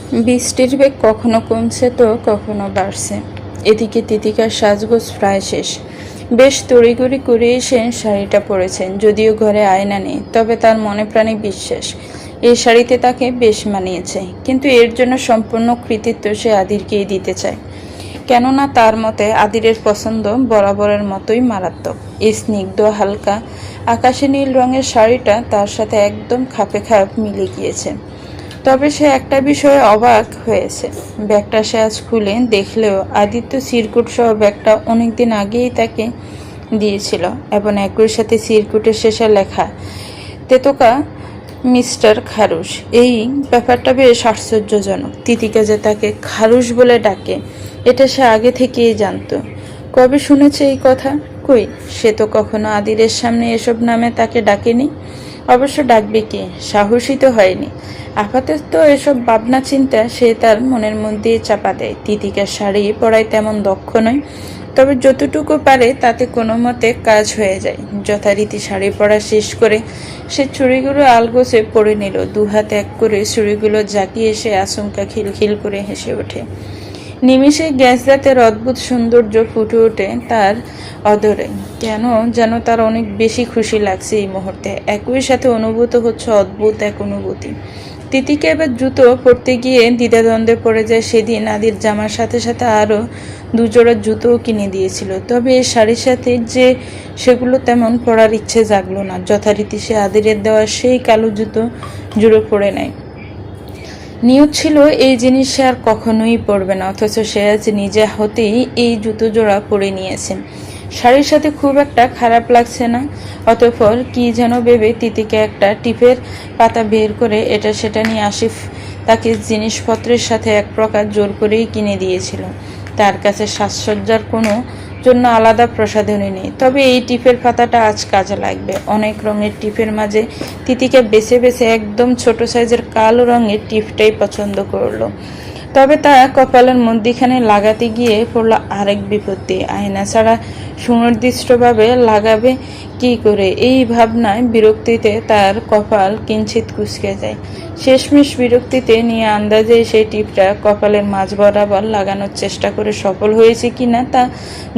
বৃষ্টির বেগ কখনো কমছে তো কখনো বাড়ছে। এদিকে তিতিকার সাজগোজ প্রায় শেষ। বেশ তড়িঘড়ি করে এসে শাড়িটা পরেছেন। যদিও ঘরে আয়না নেই, তবে তার মনে প্রাণে বিশ্বাস এই শাড়িতে তাকে বেশ মানিয়েছে। কিন্তু এর জন্য সম্পূর্ণ কৃতিত্ব সে আদিরকেই দিতে চায়। কেননা তার মতে আদিরের পছন্দ বরাবরের মতোই মারাত্মক। এই স্নিগ্ধ হালকা আকাশি নীল রঙের শাড়িটা তার সাথে একদম খাপে খাপ মিলে গিয়েছে। তবে সে একটা বিষয়ে অবাক হয়েছে। ব্যাগটা সে আজ খুলে দেখলেও আদিত্য চিরকুট সহ ব্যাগটা অনেকদিন আগেই তাকে দিয়েছিল, এবং একই সাথে চিরকুটের শেষে লেখা তেতোকা মিস্টার খারুশ। এই ব্যাপারটা বেশ আশ্চর্যজনক। তিতিকা যে তাকে খারুশ বলে ডাকে এটা সে আগে থেকেই জানতো। কবে শুনেছে এই কথা? কই, সে তো কখনো আদিরের সামনে এসব নামে তাকে ডাকেনি। অবশ্য ডাকবে কি, সাহসী তো হয়নি। আপাতত এসব ভাবনা চিন্তা সে তার মনের মধ্যে চাপা দেয়। তিতিকার শাড়ি পরায় তেমন দক্ষ নয়, তবে যতটুকু পারে তাতে কোনো মতে কাজ হয়ে যায়। যথারীতি শাড়ি পরা শেষ করে সে চুড়িগুলো আলগোছে পরে নিল। দুহাত এক করে চুড়িগুলো জাকিয়ে সে আচমকা খিলখিল করে হেসে ওঠে। নিমিষে গ্যাস রাতের অদ্ভুত সৌন্দর্য ফুটে ওঠে তার অদরে। কেন যেন তার অনেক বেশি খুশি লাগছে এই মুহূর্তে। একই সাথে অনুভূত হচ্ছে অদ্ভুত এক অনুভূতি। তিতিকে এবার জুতো পরতে গিয়ে দ্বিধাদ্বন্দ্বে পড়ে যায়। সেদিন আদির জামার সাথে সাথে আরও দুজোড়া জুতোও কিনে দিয়েছিল, তবে এই শাড়ির সাথে যে সেগুলো তেমন পরার ইচ্ছে জাগলো না। যথারীতি সে আদিরের দেওয়া সেই কালো জুতো জুড়ে পরে নেয়। নিয়ত ছিল এই জিনিস সে আর কখনোই পরবে না, অথচ সে আজ নিজে হতেই এই জুতো জোড়া পরে নিয়েছে। শাড়ির সাথে খুব একটা খারাপ লাগছে না। অতঃপর কি যেন ভেবে তিতিকে একটা টিপের পাতা বের করে এটা সেটা নিয়ে আসিফ তাকে জিনিসপত্রের সাথে এক প্রকার জোর করেই কিনে দিয়েছিল। তার কাছে সাজসজ্জার কোনো জন্য আলাদা প্রসাধনী নেই, তবে এই টিপের পাতাটা আজ কাজে লাগবে। অনেক রঙের টিপের মাঝে তিতিকে বেছে বেছে একদম ছোট সাইজের কালো রঙের টিপটাই পছন্দ করলো। তবে তা কপালের মধ্যিখানে লাগাতে গিয়ে পড়ল আরেক বিপত্তি। আয়না ছাড়া সুনির্দিষ্টভাবে লাগাবে কি করে, এই ভাবনায় বিরক্তিতে তার কপাল কিঞ্চিত কুঁচকে যায়। শেষমেশ বিরক্তিতে নিয়ে আন্দাজে সেই টিপটা কপালের মাঝ বরাবর লাগানোর চেষ্টা করে সফল হয়েছে কিনা তা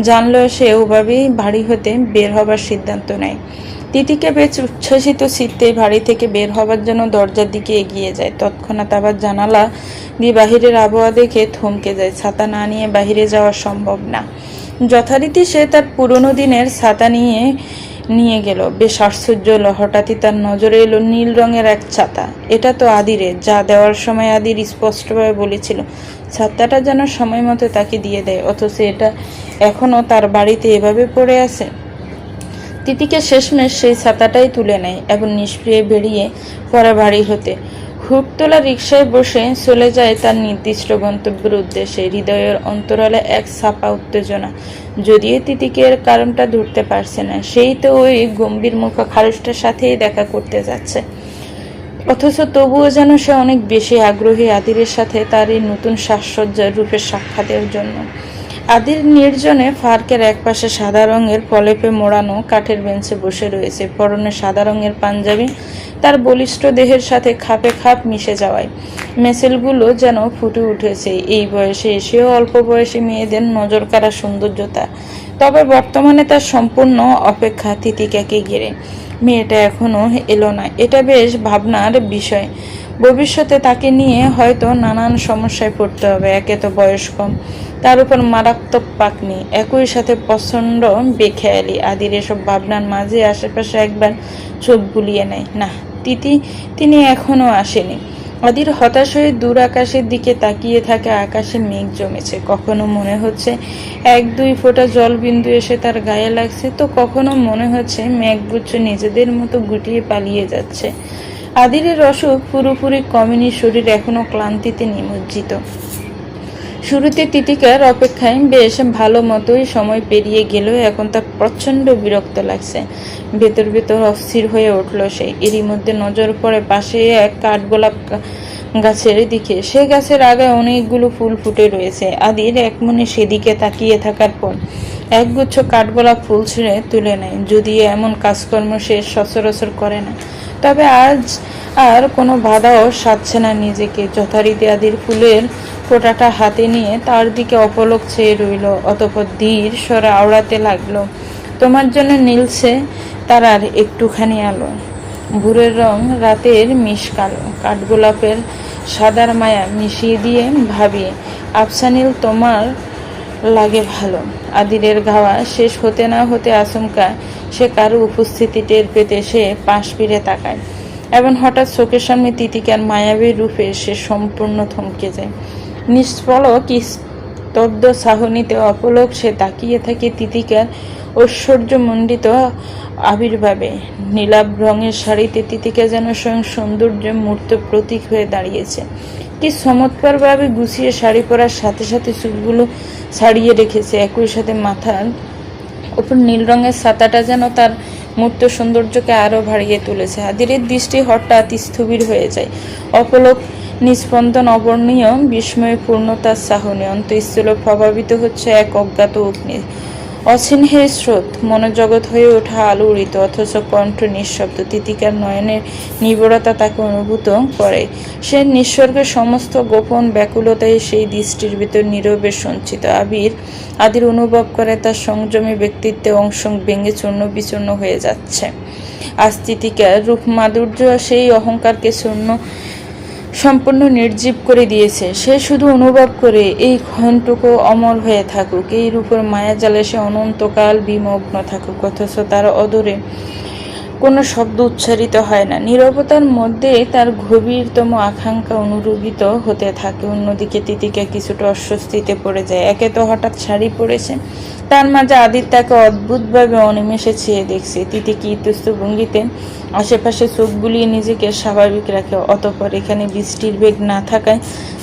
জানলেও সে ওভাবেই বাড়ি হতে বের হবার সিদ্ধান্ত নেয়। তিতিকে বেশ উচ্ছ্বসিত চিত্তে বাড়ি থেকে বের হবার জন্য দরজার দিকে এগিয়ে যায়। তৎক্ষণাৎ আবার জানালা দিয়ে বাহিরের আবহাওয়া দেখে থমকে যায়। ছাতা না নিয়ে বাহিরে যাওয়া সম্ভব না। যথারীতি সে তার পুরনো দিনের ছাতা নিয়ে গেল। বেশ আশ্চর্য হলো, হঠাৎই তার নজরে এলো নীল রঙের এক ছাতা। এটা তো আদিরের, যা দেওয়ার সময় আদির স্পষ্টভাবে বলেছিল ছাতাটা যেন সময় মতো তাকে দিয়ে দেয়, অথচ এটা এখনো তার বাড়িতে এভাবে পড়ে আছে। তিতিকে শেষমেশ সেই ছাতাটাই তুলে নেয় এবং নিষ্ক্রিয় বেরিয়ে পড়ে বাড়ি হতে। হুটতোলা রিকশায় বসে চলে যায় তার নির্দিষ্ট গন্তব্যের উদ্দেশ্যে। হৃদয়ের অন্তরালে এক ছাপা উত্তেজনা, যদিও তিতিকে এর কারণটা ধরতে পারছে না। সেই তো ওই গম্ভীর মুখ খারুশটার সাথেই দেখা করতে যাচ্ছে, অথচ তবুও যেন সে অনেক বেশি আগ্রহী আদিরের সাথে তার এই নতুন সাজসজ্জার রূপের সাক্ষাতের জন্য। আদির নির্জনে পার্কের একপাশে সাদা রঙের প্রলেপে মোড়ানো কাঠের বেঞ্চে বসে রয়েছে। পরনে সাদা রঙের পাঞ্জাবি তার বলিষ্ঠ দেহের সাথে খাপে খাপ মিশে যাওয়ায় মেসেলগুলো যেন ফুটে উঠেছে। এই বয়সে এসেও অল্প বয়সী মেয়েদের নজর কাড়া সৌন্দর্যতা। তবে বর্তমানে তার সম্পূর্ণ অপেক্ষা তিতিকাকে ঘিরে। মেয়েটা এখনো এলো না, এটা বেশ ভাবনার বিষয়। ভবিষ্যতে তাকে নিয়ে হয়তো নানান সমস্যায় পড়তে হবে। একে তো বয়স কম, তার উপর মারাত্মক পাকনি, একই সাথে প্রচণ্ড বেখেয়ালি। আদির এসব ভাবনার মাঝে আশেপাশে একবার চোখ বুলিয়ে নেয়। না, তিনি এখনো আসেনি। আদির হতাশ হয়ে দূর আকাশের দিকে তাকিয়ে থাকে। আকাশে মেঘ জমেছে। কখনো মনে হচ্ছে এক দুই ফোঁটা জলবিন্দু এসে তার গায়ে লাগছে, তো কখনো মনে হচ্ছে মেঘগুচ্ছ নিজেদের মতো গুটিয়ে পালিয়ে যাচ্ছে। আদিরের অসুখ পুরোপুরি কমেনি, শরীর এখনো ক্লান্তিতে নিমজ্জিত। শুরুতে তিতিকার অপেক্ষায় বেশ ভালো মতোই সময় পেরিয়ে গেলেও এখন তার প্রচণ্ড বিরক্ত লাগছে। ভেতর ভেতর অস্থির হয়ে উঠল সে। এরই মধ্যে নজর পড়ে পাশে এক কাঠগোলাপ গাছের দিকে। সে গাছের আগায় অনেকগুলো ফুল ফুটে রয়েছে। আদির একমনে সেদিকে তাকিয়ে থাকার পর একগুচ্ছ কাঠগোলাপ ফুল ছিঁড়ে তুলে নেয়। যদিও এমন কাজকর্ম সে সচরাচর করে না, তবে আজ আর কোনো বাধাও সাধছে না নিজেকে। যথারীতি আদির ফুলের ফোঁটাটা হাতে নিয়ে তার দিকে অপলক চেয়ে রইল, অতঃপর ধীর স্বরে আওড়াতে লাগলো, তোমার জন্য নীলছে তার আর একটুখানি আলো, ভোরের রং রাতের মিশ কালো, কাঠগোলাপের সাদার মায়া মিশিয়ে দিয়ে ভাবি আফসানীল তোমার লাগে ভালো। আদিরের গাওয়া শেষ হতে না হতে আচমকা সে কারো উপস্থিতি টের পেতে সে পাশ ফিরে তাকায় এবং হঠাৎ চোখের সামনে তিতিকার মায়াবী রূপে সে সম্পূর্ণ থমকে যায়। নিষ্পলক স্তব্ধ চাহনিতে অপলক সে তাকিয়ে থাকে তিতিকার ঐশ্বর্যমণ্ডিত আবির্ভাবে। নীলাভ রঙের শাড়িতে তিতিকা যেন স্বয়ং সৌন্দর্যের মূর্ত প্রতীক হয়ে দাঁড়িয়েছে। কি চমৎকারভাবে গুছিয়ে শাড়ি পরার সাথে সাথে চুলগুলো ছাড়িয়ে রেখেছে, একই সাথে মাথার ওপর নীল রঙের ছাতাটা যেন তার মূর্ত সৌন্দর্যকে আরো বাড়িয়ে তুলেছে। আদিরের দৃষ্টি হঠাৎ স্থবির হয়ে যায়, অপলক নিস্পন্দন, অবর্ণীয় বিস্ময়ে পূর্ণতার চাহনি। অন্তঃস্থল প্রভাবিত হচ্ছে এক অজ্ঞাত অগ্নি, অচিহ্নের স্রোত, মনোজগৎ হয়ে ওঠা আলোড়িত, অথচ কণ্ঠ নিঃশব্দ। তিতিকার নয়নের নিবিড়তা তাকে অনুভূত করে। সে নিঃস্বর্গের সমস্ত গোপন ব্যাকুলতায় সেই দৃষ্টির ভিতর নীরবে সঞ্চিত। আদির অনুভব করে তার সংযমী ব্যক্তিত্বে অংশ ভেঙে চূর্ণ বিচূর্ণ হয়ে যাচ্ছে। আজ তিতিকার রূপ মাধুর্য সেই অহংকারকে সম্পূর্ণ নির্জীব করে দিয়েছে। সে শুধু অনুভব করে এই ক্ষণটুকু অমর হয়ে থাকুক, এই রূপের মায়াজালে সে অনন্তকাল বিমগ্ন থাকুক, অথচ তার অদরে কোনো শব্দ উচ্চারিত হয় না। নীরবতার মধ্যে তার গভীরতম আকাঙ্ক্ষা অনুরূপিত হতে থাকে। অন্যদিকে তিতিকা কিছুটা অস্বস্তিতে পড়ে যায়। একে তো হঠাৎ শাড়ি পরেছে, তার মাঝে আদির তাকে অদ্ভুতভাবে অনিমেষে চেয়ে দেখছে। তিতিকি ইতস্ত ভঙ্গিতে আশেপাশে চোখ বুলিয়ে নিজেকে স্বাভাবিক রাখে, অতঃপর এখানে বৃষ্টির বেগ না থাকায়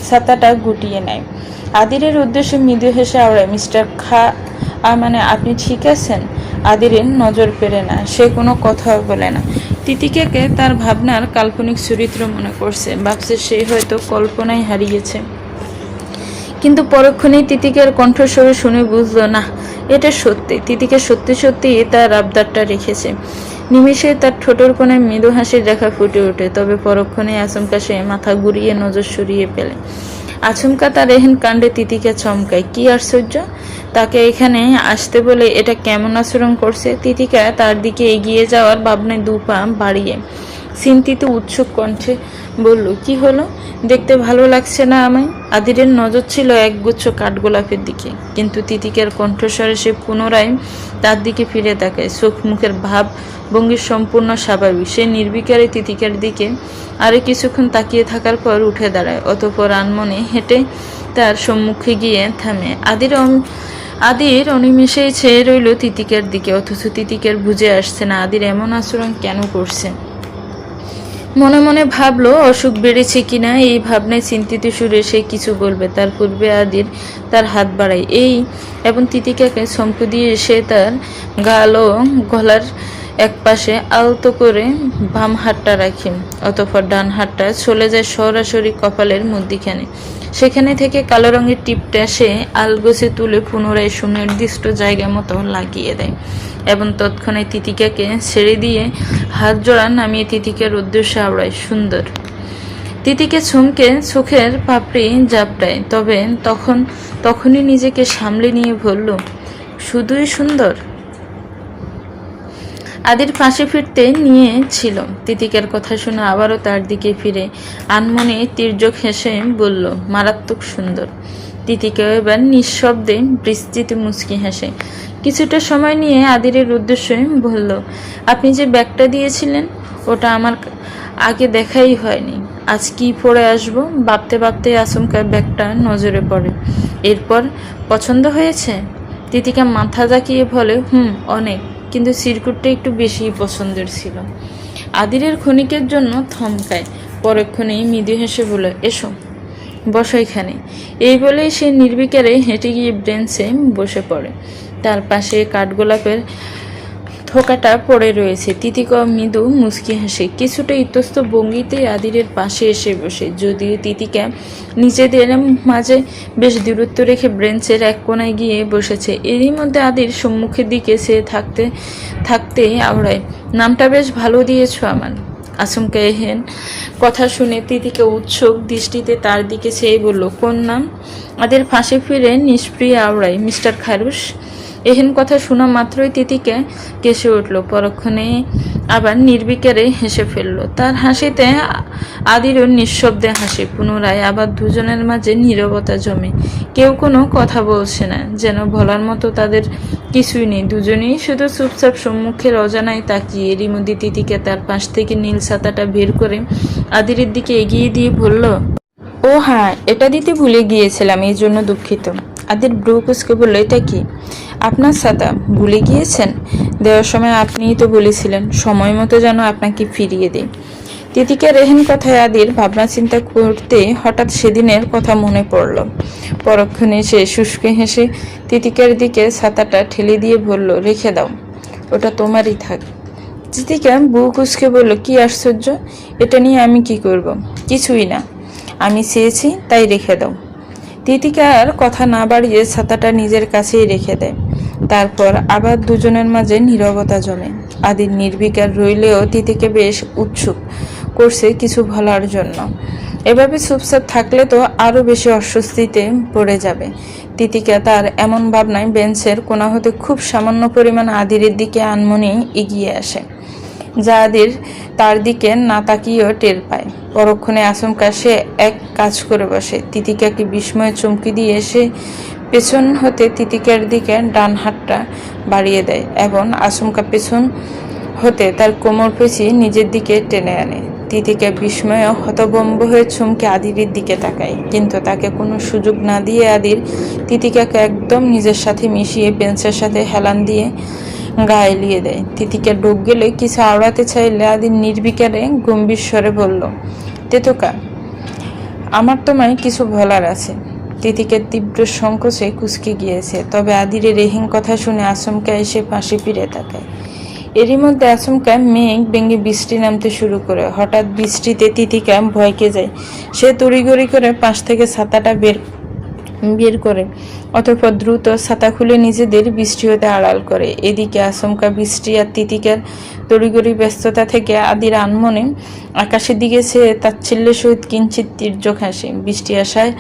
ছাতাটা গুটিয়ে নেয়। আদিরের উদ্দেশ্যে মৃদু হেসে আওড়ায়, মিস্টার মানে আপনি ঠিক আছেন? আদিরের নজর পেরে না, সে কোনো কথা বলে না। তিতিকাকে তার ভাবনার কাল্পনিক চরিত্র মনে করছে, ভাবছে সে হয়তো কল্পনায় হারিয়েছে। কিন্তু পরক্ষণেই তিতিকার কণ্ঠস্বর শুনে বুঝলো না, এটা সত্যি। তিতিকা সত্যি সত্যি তার আবদারটা রেখেছে। নিমেষে তার ঠোঁটের কোণে মৃদু হাসির রেখা ফুটে ওঠে, তবে পরক্ষণে আচমকা সে মাথা ঘুরিয়ে নজর সরিয়ে ফেলে। আচমকা তার এহেন কাণ্ডে তিতিকা চমকায়। কি আশ্চর্য, তাকে এখানে আসতে বলে এটা কেমন আচরণ করছে? তিতিকা তার দিকে এগিয়ে যাওয়ার ভাবনায় দু পা বাড়িয়ে চিন্তিত উৎসুক কণ্ঠে বলল, কি হলো? দেখতে ভালো লাগছে না আমায়? আদিরের নজর ছিল একগুচ্ছ কাঠগোলাপের দিকে, কিন্তু তিতিকার কণ্ঠস্বরে সে পুনরায় তার দিকে ফিরে তাকায়। চোখ মুখের ভাব ভঙ্গি সম্পূর্ণ স্বাভাবিক। সে নির্বিকারে তিতিকার দিকে আরো কিছুক্ষণ তাকিয়ে থাকার পর উঠে দাঁড়ায়, অতঃপর আনমনে হেঁটে তার সম্মুখে গিয়ে থামে। আদির অনিমেষেই ছেয়ে রইল তিতিকার দিকে, অথচ তিতিকার বুঝে আসছে না আদির এমন আচরণ কেন করছে। মনে মনে ভাবলো অসুখ বেড়েছে কিনা। এই ভাবনায় চিন্তিত সুরে সে কিছু বলবে, তার পূর্বে আদির তার হাত বাড়ায় এবং তিতিকাকে চমকে দিয়ে সে তার গাল ও গলার এক পাশে আলতো করে বাম হাতটা রাখে, অতঃপর ডান হাতটা চলে যায় সরাসরি কপালের মধ্যিখানে। সেখানে থেকে কালো রঙের টিপটা সে আলগোছে তুলে পুনরায় সুনির্দিষ্ট জায়গা মতো লাগিয়ে দেয় এবং তৎক্ষণাৎ তিতিকাকে ছেড়ে দিয়ে হাত জোড়া নামিয়ে তিতিকার উদ্দেশ্যে আওড়ায়, সুন্দর। তিতিকে চমকে চোখের পাপড়ি ঝাপটায়, তবে তখনই নিজেকে সামলে নিয়ে বলল, শুধুই সুন্দর। আদির পাশে ফিরতে নিয়েছিল। তিতিকার কথা শুনে আবারও তার দিকে ফিরে আনমনে তির্যক হেসে বলল, মারাত্মক সুন্দর। তিতিকাও এবার নিঃশব্দে বিস্তৃত মুচকি হাসে। কিছুটা সময় নিয়ে আদিরের উদ্দেশ্যে বলল, আপনি যে ব্যাগটা দিয়েছিলেন ওটা আমার আগে দেখাই হয়নি, আজ কি পরে আসবো ভাবতে ভাবতে আচমকা ব্যাগটা নজরে পড়ে। এরপর পছন্দ হয়েছে? তিতিকা মাথা জাকিয়ে বলে, অনেক, কিন্তু সিরকুটটা একটু বেশিই পছন্দের ছিল। আদিরের ক্ষণিকের জন্য থমকায়, পরক্ষণেই মৃদু হেসে বলে, এসো বসো এখানে। এই বলেই সে নির্বিকারে হেঁটে গিয়ে বেঞ্চে বসে পড়ে। তার পাশে কাঠগোলাপের থোকাটা পড়ে রয়েছে। তিতিকা মৃদু মুচকি হাসে, কিছুটা ইতস্ত ভঙ্গিতে আদিরের পাশে এসে বসে। যদিও তিতিকা নিজেদের মাঝে বেশ দূরত্ব রেখে বেঞ্চের এক কোনায় গিয়ে বসেছে, এরই মধ্যে আদির সম্মুখের দিকে সে থাকতে আওড়ায়, নামটা বেশ ভালো দিয়েছ আমার। আচমকা এহেন কথা শুনে তিতিকা উৎসুক দৃষ্টিতে তার দিকে চেয়ে বলল, কোন নাম? আদির ফাঁসে ফিরে নিষ্প্রিয় আওড়াই, মিস্টার খারুশ। এহেন কথা শোনা মাত্রই তিতিকা কেসে উঠল, পরক্ষণে আবার নির্বিকারে হেসে ফেলল। তার হাসিতে আদিরও নিঃশব্দে হাসি। পুনরায় আবার দুজনের মাঝে নীরবতা জমে। কেউ কোনো কথা বলছে না, যেন বলার মতো তাদের কিছুই নেই। দুজনেই শুধু চুপচাপ সম্মুখের অজানায় তাকিয়ে। এরই মধ্যে তিতিকা তার পাশ থেকে নীল ছাতাটা বের করে আদিরের দিকে এগিয়ে দিয়ে বলল, ও হ্যাঁ, এটা দিতে ভুলে গিয়েছিলাম, এই জন্য দুঃখিত। আদির ব্রু কুচকে বলল, এটা কি? আপনার ছাতা? ভুলে গিয়েছেন? দেওয়ার সময় আপনিই তো বলেছিলেন সময় মতো যেন আপনাকে ফিরিয়ে দিই। তিতিকার এহেন কথায় আদির ভাবনা চিন্তা করতে হঠাৎ সেদিনের কথা মনে পড়ল। পরক্ষণে সে শুষ্ক হেসে তিতিকার দিকে ছাতাটা ঠেলে দিয়ে বলল, রেখে দাও, ওটা তোমারই থাক। তিতিকা বুক কুচকে বলল, কি আশ্চর্য, এটা নিয়ে আমি কি করব? কিছুই না, আমি চেয়েছি তাই রেখে দাও। তিতিকার কথা না বাড়িয়ে ছাতাটা নিজের কাছেই রেখে দেয়। তারপর আবার দুজনের মাঝে নীরবতা জমে। আদির নির্বিকার রইলেও তিতিকে বেশ উৎসুক করছে কিছু বলার জন্য। এভাবে চুপচাপ থাকলে তো আরো বেশি অস্বস্তিতে পড়ে যাবে। তিতিকা তার এমন ভাবনায় বেঞ্চের কোণা হতে খুব সামান্য পরিমাণ আদিরের দিকে আনমনে এগিয়ে আসে, যা আদির তার দিকে না তাকিয়েও টের পায়। পরক্ষণে আচমকা সে এক কাজ করে বসে। তিতিকাকে বিস্ময়ে চমকি দিয়ে এসে পেছন হতে তিতিকার দিকে ডান হাতটা বাড়িয়ে দেয় এবং আচমকা পেছন হতে তার কোমর পেঁচিয়ে নিজের দিকে টেনে আনে। তিতিকা বিস্ময়ে হতভম্ব হয়ে চমকে আদিরের দিকে তাকায়, কিন্তু তাকে কোনো সুযোগ না দিয়ে আদির তিতিকাকে একদম নিজের সাথে মিশিয়ে বেঞ্চের সাথে হেলান দিয়ে গায়ে এলিয়ে দেয়। তিতিকা ডুব গেলে কিছু আওড়াতে চাইলে আদির নির্বিকারে গম্ভীর স্বরে বলল, তেতুকা, আমার তোমায় কিছু বলার আছে। তিতিকার তীব্র সংকোচে কুঁচকে গিয়েছে, তবে আদিরের এহেন কথা শুনে আচমকা এসে পাশে ফিরে তাকায়। এরই মধ্যে আচমকা মেঘ ভেঙে বৃষ্টি নামতে শুরু করে। হঠাৎ বৃষ্টিতে তিতিকা ভয়কে যায়। সে তড়িঘড়ি করে পাশ থেকে ছাতাটা বের করে, অতঃপর দ্রুত ছাতা খুলে নিজেদের বৃষ্টি হতে আড়াল করে। এদিকে আচমকা বৃষ্টি আর তিতিকার তড়িঘড়ি ব্যস্ততা থেকে আদির আনমনে আকাশের দিকে সে তাচ্ছিল্যের সহিত কিঞ্চিত তীর্যক হাসে। বৃষ্টি আসায়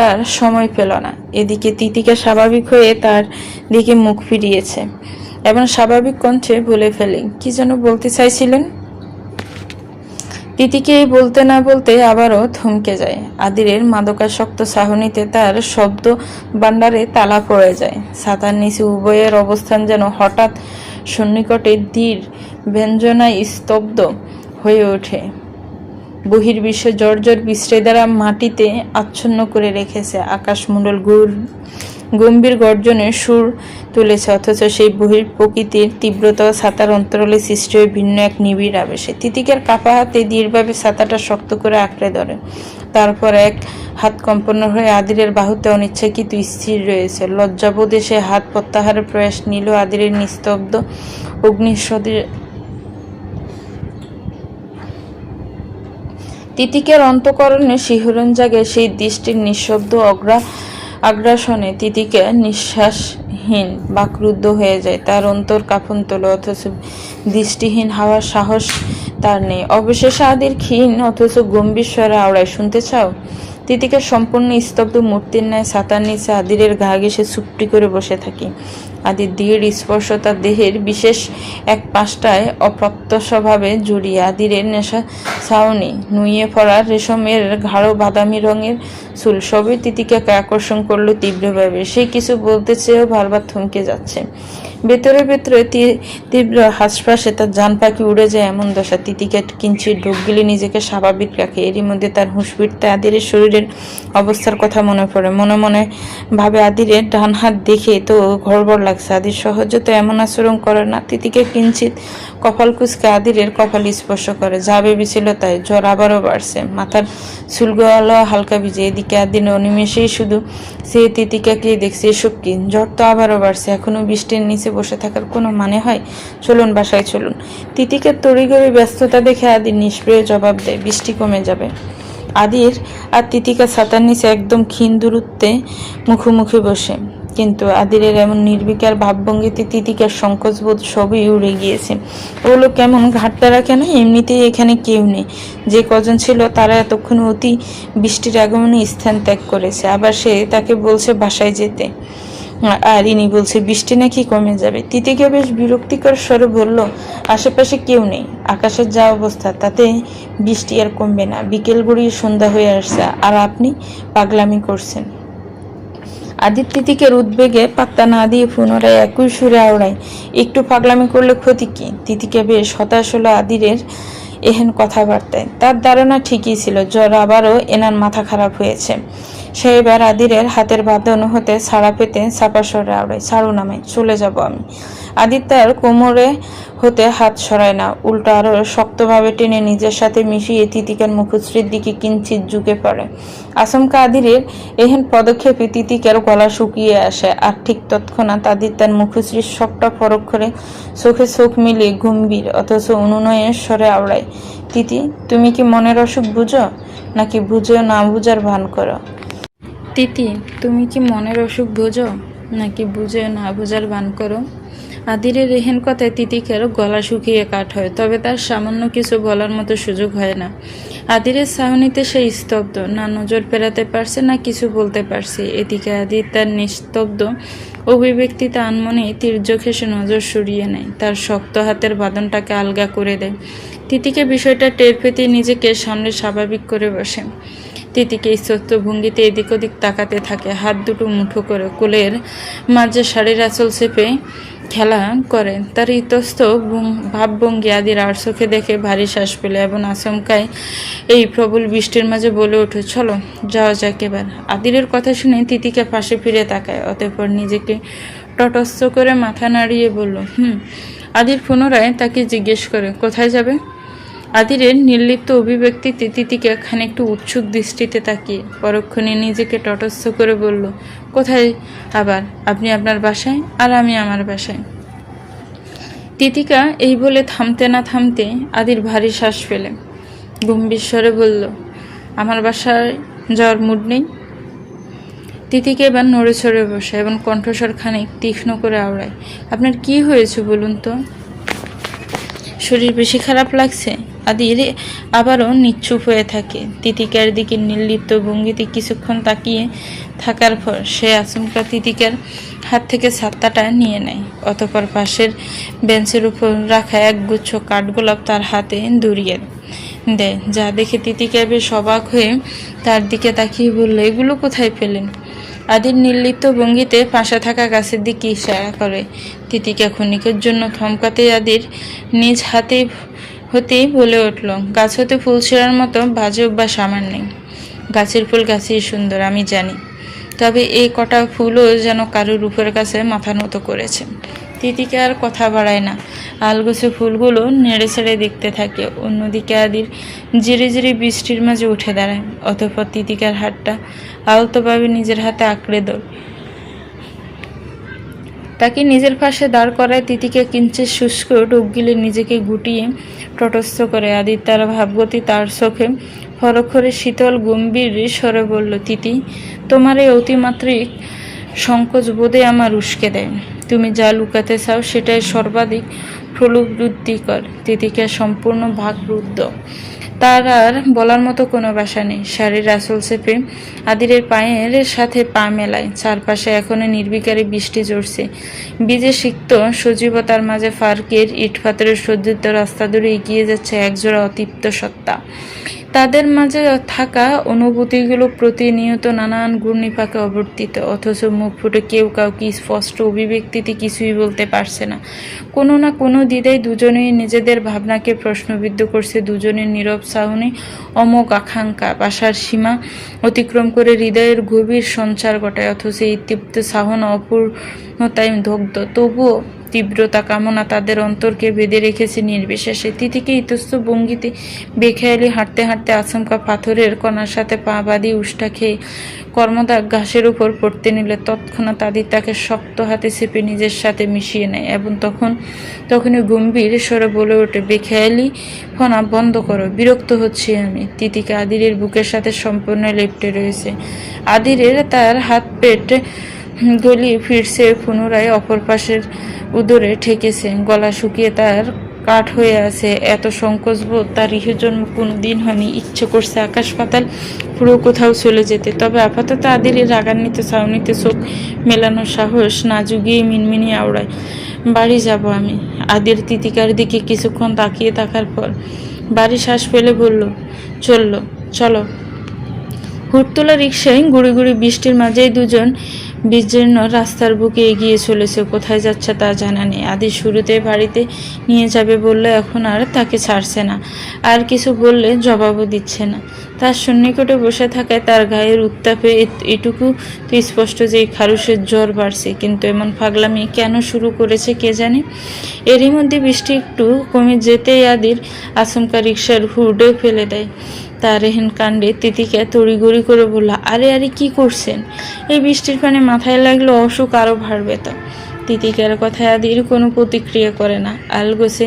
আর সময় পেল না। এদিকে তিতিকা স্বাভাবিক হয়ে তার দিকে মুখ ফিরিয়েছে এবং স্বাভাবিক কণ্ঠে বলে ফেলে, কি যেন বলতে চাইছিলেন? তিতিকে বলতে না বলতে আবারও থমকে যায়। আদিরের মাদকাসক্ত চাহনিতে তার শব্দ ভাণ্ডারে তালা পড়ে যায়। ছাতার নিচে উভয়ের অবস্থান যেন হঠাৎ সন্নিকটে ধীর ব্যঞ্জনায় স্তব্ধ হয়ে ওঠে। বহির্বিশ্ব জর্জর বৃষ্টি দ্বারা মাটিতে আচ্ছন্ন করে রেখেছে। আকাশমণ্ডল গম্ভীর গর্জনের সুর তুলেছে, অথচ সেই বহির প্রকৃতির তীব্রতা ছাতার অন্তরালে সৃষ্টি হয়ে ভিন্ন এক নিবিড় আবেশে। তিতিকার কাপা হাতে দৃঢ়ভাবে ছাতাটা শক্ত করে আঁকড়ে ধরে। তারপর এক হাত কম্পন্ন হয়ে আদিরের বাহুতে অনিচ্ছাকৃত স্থির রয়েছে। লজ্জাবোধে সে হাত প্রত্যাহারের প্রয়াস নিল। আদিরের নিস্তব্ধ অগ্নিসদৃশ তিতিকার অন্তঃকরণে শিহরণ জাগে। সেই দৃষ্টির নিঃশব্দ আগ্রাসনে তিতিকা নিঃশ্বাসহীন বাকরুদ্ধ হয়ে যায়। তার অন্তর কাঁপন তোলে, অথচ দৃষ্টিহীন হওয়ার সাহস তার নেই। অবশেষে আদির ক্ষীণ অথচ গম্ভীর স্বরে আওড়ায়, শুনতে চাও? তিতিকা সম্পূর্ণ স্তব্ধ মূর্তির ন্যায় ছাতার নিচে আদিরের ঘা ঘেঁষে চুপটি করে বসে থাকি। আদির দৃঢ় স্পর্শ তার দেহের বিশেষ এক পাশটায় অপ্রত্যক্ষভাবে জড়িয়ে। আদিরের নেশা ছাউনি, নুয়ে পড়া রেশমের গাঢ় বাদামি রঙের চুল সবই তিতিকাকে আকর্ষণ করলো তীব্রভাবে। সে কিছু বলতে চেয়েও বারবার থমকে যাচ্ছে। ভেতরে ভেতরে তীব্র হাসপাসে তার জান পাখি উড়ে যায় এমন দশা। তিতিকা কিঞ্চিত ঢোক গিলে নিজেকে স্বাভাবিক রাখে। এরই মধ্যে তার হুঁশ ফিরতে আদিরের শরীরের অবস্থার কথা মনে পড়ে। মনে মনে ভাবে, আদিরের ডান হাত দেখে তো গড়বড় লাগছে। আদির সহজে তো এমন আচরণ করে না। তিতিকা কিঞ্চিত কপাল কুঁচকে আদিরের কপাল স্পর্শ করে। যা ভেবেছিল তাই। জ্বর আবারও বাড়ছে, মাথার চুলগুলো হালকা ভিজে। এদিকে আদির অনিমেষেই শুধু সে তিতিকাকেই দেখছে। এসব কি? জ্বর তো আবারও বাড়ছে, এখনো বৃষ্টির নিচে বসে থাকার কোনো মানে হয়? চলুন বাসায় চলুন। তিতিকার তড়িঘড়ি ব্যস্ততা দেখে আদির নিষ্প্রিয় জবাব দেয়, বৃষ্টি কমে যাবে। আদির আর তিতিকা ছাতার নিচে একদম ক্ষীণ দূরত্বে মুখোমুখি বসে। কিন্তু আদিরের এমন নির্বিকার ভাবভঙ্গিতে তিতিকার সংকোচবোধ সবই উড়ে গিয়েছে। ওগুলো কেমন ঘাটতে রাখে না, এমনিতেই এখানে কেউ নেই। যে কজন ছিল তারা এতক্ষণ অতি বৃষ্টির আগমনে স্থান ত্যাগ করেছে, আবার সে তাকে বলছে বাসায় যেতে, আর ইনি বলছে বৃষ্টি নাকি কমে যাবে। তিতিকা বেশ বিরক্তিকর স্বরে বলল, আশেপাশে কেউ নেই, আকাশের যা অবস্থা তাতে বৃষ্টি আর কমবে না। বিকেল গড়িয়ে সন্ধ্যা হয়ে আসছে আর আপনি পাগলামি করছেন। আদির তিতিকের উদ্বেগে পাত্তা না দিয়ে পুনরায় একই সুরে আওড়ায়, একটু পাগলামি করলে ক্ষতি কি? তিতিকা বেশ হতাশ হলো আদিরের এহেন কথাবার্তায়। তার ধারণা ঠিকই ছিল, জ্বর আবারও এনার মাথা খারাপ হয়েছে। সে এবার আদিরের হাতের বাঁধন হতে ছাড়া পেতে চাপা স্বরে আওড়ায়, ছাড়ুন আমায়, চলে যাব আমি। আদির তার কোমরে হতে হাত সরায় না, উল্টো আরো শক্তভাবে টেনে নিজের সাথে মিশিয়ে তিতিকার মুখশ্রীর দিকে কিঞ্চিত ঝুঁকে পড়ে। আচমকা আদিরের এহেন পদক্ষেপে তিতিকার গলা শুকিয়ে আসে, আর ঠিক তৎক্ষণাৎ আদির তার মুখশ্রীর সবটা পরখ করে চোখে চোখ মিলিয়ে গম্ভীর অথচ অনুনয়ের স্বরে আওড়ায়, তিতি, তুমি কি মনের অসুখ বুঝো, নাকি বুঝেও না বুঝার ভান করো? তিতি, তুমি কি মনের অসুখ বুঝো, নাকি বুঝেও না বুঝার ভান করো? আদিরের এহেন কথায় তিতিকার গলা শুকিয়ে কাঠ হয়, তবে তার সামান্য কিছু বলার মতো সুযোগ হয় না। আদিরের চাহনিতে সে স্তব্ধ, না নজর ফেরাতে পারছে না কিছু বলতে পারছে। এদিকে আদির তার নিস্তব্ধ অভিব্যক্তিতে আনমনে তির্যক হেসে নজর সরিয়ে নেয়, তার শক্ত হাতের বাঁধনটাকে আলগা করে দেয়। তিতিকে বিষয়টা টের পেতে নিজেকে সামনে স্বাভাবিক করে বসে। তিতিকে স্তব্ধ ভঙ্গিতে এদিক ওদিক তাকাতে থাকে, হাত দুটো মুঠো করে কোলের মাঝে শাড়ির আঁচল চেপে খেলা করে। তার ইতস্ত ভাবভঙ্গি আদির আর চোখে দেখে ভারী শ্বাস পেলে এবং আচমকায় এই প্রবল বৃষ্টির মাঝে বলে ওঠে, চলো যাওয়া যাক এবার। আদিরের কথা শুনে তিতিকা পাশে ফিরে তাকায়, অতঃপর নিজেকে তটস্থ করে মাথা নাড়িয়ে বলল, আদির পুনরায় তাকে জিজ্ঞেস করে, কোথায় যাবে? আদিরের নির্লিপ্ত অভিব্যক্তিতে তিতিকা খানিকটু উৎসুক দৃষ্টিতে তাকিয়ে পরক্ষণে নিজেকে তটস্থ করে বলল, কোথায় আবার? আপনি আপনার বাসায় আর আমি আমার বাসায়। তিতিকা এই বলে থামতে না থামতে আদির ভারী শ্বাস ফেলে গম্ভীর স্বরে বলল, আমার বাসায় যাওয়ার মুড নেই। তিতিকে এবার নড়ে চড়ে বসে এবং কণ্ঠস্বর খানিক তীক্ষ্ণ করে আওড়ায়, আপনার কি হয়েছে বলুন তো? শরীর বেশি খারাপ লাগছে? আদির আবারও নিশ্চুপ হয়ে থাকে। তিতিকার দিকে নির্লিপ্ত ভঙ্গিতে কিছুক্ষণ তাকিয়ে থাকার পর সে আচমকা তিতিকার হাত থেকে ছাতাটা নিয়ে নেয়, অতঃপর পাশের বেঞ্চের উপর রাখা একগুচ্ছ কাঠগোলাপ তার হাতে ধরিয়ে দেয়, যা দেখে তিতিকা বেশ অবাক হয়ে তার দিকে তাকিয়ে বলল, এগুলো কোথায় পেলেন? আদির নির্লিপ্ত ভঙ্গিতে পাশে থাকা গাছের দিকে ইশারা করে। তিতিকা ক্ষণিকের জন্য থমকাতে আদির নিজ হাতে হতেই বলে উঠল, গাছ হতে ফুল ছেঁড়ার মতো বাজে অভ্যাস আমার নেই। গাছের ফুল গাছেই সুন্দর আমি জানি, তবে এই কটা ফুলও যেন কারোর উপর কাছে মাথা নত করেছে। তিতিকা আর কথা বাড়ায় না, আলগোছে ফুলগুলো নেড়ে ছেড়ে দেখতে থাকে। অন্যদিকে আদির জিরে জিরে বৃষ্টির মাঝে উঠে দাঁড়ায়, অতঃপর তিতিকার হাতটা আলতোভাবে নিজের হাতে আঁকড়ে ধরে তাকে নিজের পাশে দাঁড় করায়। তিতিকা কিঞ্চিত শুষ্ক ঢোক গিলে নিজেকে গুটিয়ে তটস্থ করে। আদির তার ভাবগতি তার চোখে পরক্ষরে শীতল গম্ভীর স্বরে বলল, তিতি, তোমার এই অতিমাত্রিক সংকোচ বোধে আমার উস্কে দেয়। তুমি যা লুকাতে চাও সেটাই সর্বাধিক প্রলুব্ধকর। তিতিকা সম্পূর্ণ ভাগরুদ্ধ, তার আর বলার মতো কোনো ভাষা নেই। শাড়ির আঁচল চেপে আদিরের পায়ের সাথে পা মেলায়। চারপাশে এখনো নির্বিকারে বৃষ্টি ঝরছে। বীজে সিক্ত সজীবতার মাঝে ফার্কের ইটপাথরের সজ্জিত রাস্তা ধরে এগিয়ে যাচ্ছে একজোড়া অতৃপ্ত সত্তা। তাদের মাঝে থাকা অনুভূতিগুলো প্রতিনিয়ত নানান ঘূর্ণিপাকে অবর্তিত, অথচ মুখ ফুটে কেউ কাউকে স্পষ্ট অভিব্যক্তিতে কিছুই বলতে পারছে না। কোনো না কোনো দ্বিধায় দুজনেই নিজেদের ভাবনাকে প্রশ্নবিদ্ধ করছে। দুজনের নীরব চাহনি অমোঘ আকাঙ্ক্ষা বাসার সীমা অতিক্রম করে হৃদয়ের গভীর সঞ্চার ঘটায়, অথচ এই তৃপ্ত চাহনা অপূর্ণতায় দগ্ধ। তবুও তীব্রতা কামনা তাদের অন্তরকে বেঁধে রেখেছে নির্বিশেষে। তিতিকে ইতস্ত ভঙ্গিতে বেখেয়ালি হাঁটতে হাঁটতে আচমকা পাথরের কণার সাথে পা বাঁধিয়ে উষ্টা খেয়ে কর্মদাগ ঘাসের উপর পড়তে নিলে তৎক্ষণাৎ আদির তাকে শক্ত হাতে চেপে নিজের সাথে মিশিয়ে নেয় এবং তখনই গম্ভীর স্বরে বলে ওঠে, বেখেয়ালি ফোনা বন্ধ করো, বিরক্ত হচ্ছি আমি। তিতিকা আদিরের বুকের সাথে সম্পূর্ণ লেপ্টে রয়েছে। আদিরের তার হাত পেট গলিয়ে ফিরছে, পুনরায় অপর পাশের উদরে ঠেকেছে। গলা শুকিয়ে তার কাঠ হয়ে আছে। এত সংকোচবোধ তার ইহের জন্ম কোনোদিন হয়নি। ইচ্ছে করছে আকাশ পাতাল পুরো কোথাও চলে যেতে। তবে আপাতত আদির রাগান্বিত ছাউনিতে চোখ মেলানোর সাহস না জুগিয়ে মিনমিনি আওড়ায়, বাড়ি যাব আমি। আদির তিতিকার দিকে কিছুক্ষণ তাকিয়ে থাকার পর বাড়ি শ্বাস ফেলে বলল, চলো। হুড়তোলা রিকশায় গুড়ি গুড়ি বৃষ্টির মাঝেই দুজন বিজীর্ণ রাস্তার বুকে এগিয়ে চলেছে। কোথায় যাচ্ছে তা জানা নেই। আদি শুরুতে বাড়িতে নিয়ে যাবে বললে এখন আর তাকে ছাড়ছে না। আর কিছু বললে জবাবও দিচ্ছে না। তার সন্নিকটে বসে থাকায় তার গায়ের উত্তাপে এটুকু তো স্পষ্ট যে খারুসের জ্বর বাড়ছে। কিন্তু এমন পাগলামি কেন শুরু করেছে কে জানে। এরই মধ্যে বৃষ্টি একটু কমে যেতেই আদির আচমকা রিকশার হুডে ফেলে দেয়। তার এহেন কাণ্ডে তিতিকা তড়িঘড়ি করে বলল, আরে কি করছেন? এই বৃষ্টির পানি মাথায় লাগলে অসুখ আরো বাড়বে তো। তিতিকার কথায় আদির কোনো প্রতিক্রিয়া করে না। আলগোছে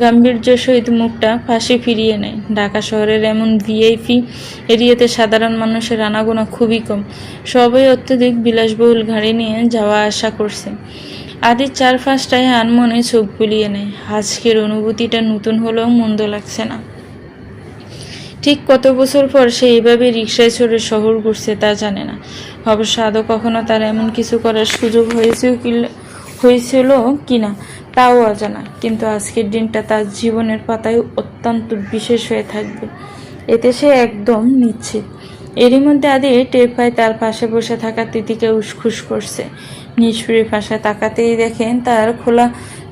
গাম্ভীর্য সহিত মুখটা পাশে ফিরিয়ে নেয়। ঢাকা শহরের এমন ভিআইপি এরিয়াতে সাধারণ মানুষের আনাগোনা খুবই কম। সবাই অত্যধিক বিলাসবহুল গাড়ি নিয়ে যাওয়া আসা করছে। আদির চারপাশটায় আনমনে চোখ বুলিয়ে নেয়। আজকের অনুভূতিটা নতুন হলেও মন্দ লাগছে না। ঠিক কত বছর পর সে এইভাবে রিকশায় চড়ে শহর ঘুরছে তা জানে না। অবশ্য আদৌ কখনো তার এমন কিছু করার সুযোগ হয়েছিল কিনা তাও অজানা। কিন্তু আজকের দিনটা তার জীবনের পাতায় অত্যন্ত বিশেষ হয়ে থাকবে, এতে সে একদম নিশ্চিত। এরই মধ্যে আদি টের পায় তার পাশে বসে থাকা তিতিকে উসখুস করছে। নিষ্প্রিয় পাশে তাকাতেই দেখেন তার খোলা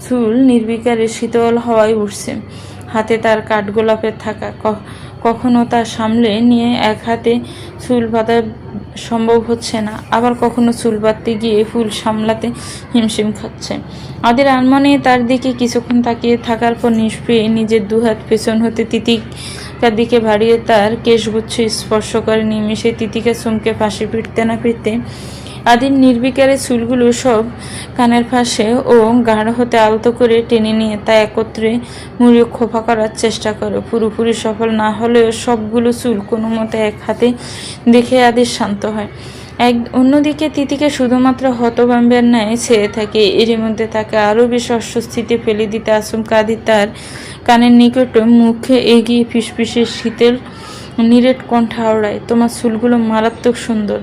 চুল নির্বিকারে শীতল হাওয়ায় উঠছে। হাতে তার কাঠগোলাপের থাকা, কখনো তা সামলে নিয়ে এক হাতে চুল বাঁধা সম্ভব হচ্ছে না, আবার কখনো চুল বাঁধতে গিয়ে ফুল সামলাতে হিমশিম খাচ্ছে। আদির আনমনে তার দিকে কিছুক্ষণ তাকিয়ে থাকার পর নিষ্প্রিয় নিজের দুহাত পেছন হতে তিতিকার দিকে বাড়িয়ে তার কেশগুচ্ছ স্পর্শ করে। নিমেষে তিতিকা চমকে পাশে ফিরতে না ফিরতে আদির নির্বিকারে চুলগুলো সব কানের পাশে ও গাঢ় হতে আলতো করে টেনে নিয়ে তা একত্রে মুড়িয়ে খোপা করার চেষ্টা করে। পুরোপুরি সফল না হলেও সবগুলো চুল কোনো মতে এক হাতে দেখে আদির শান্ত হয়। অন্যদিকে তিতিকে শুধুমাত্র হতভম্বের ন্যায় ছেয়ে থাকে। এরই মধ্যে তাকে আরও বেশি অস্বস্তিতে ফেলে দিতে আচমকা আদি তার কানের নিকট মুখে এগিয়ে ফিসফিসে শীতের নিরেট কণ্ঠ আওড়ায়, তোমার চুলগুলো মারাত্মক সুন্দর,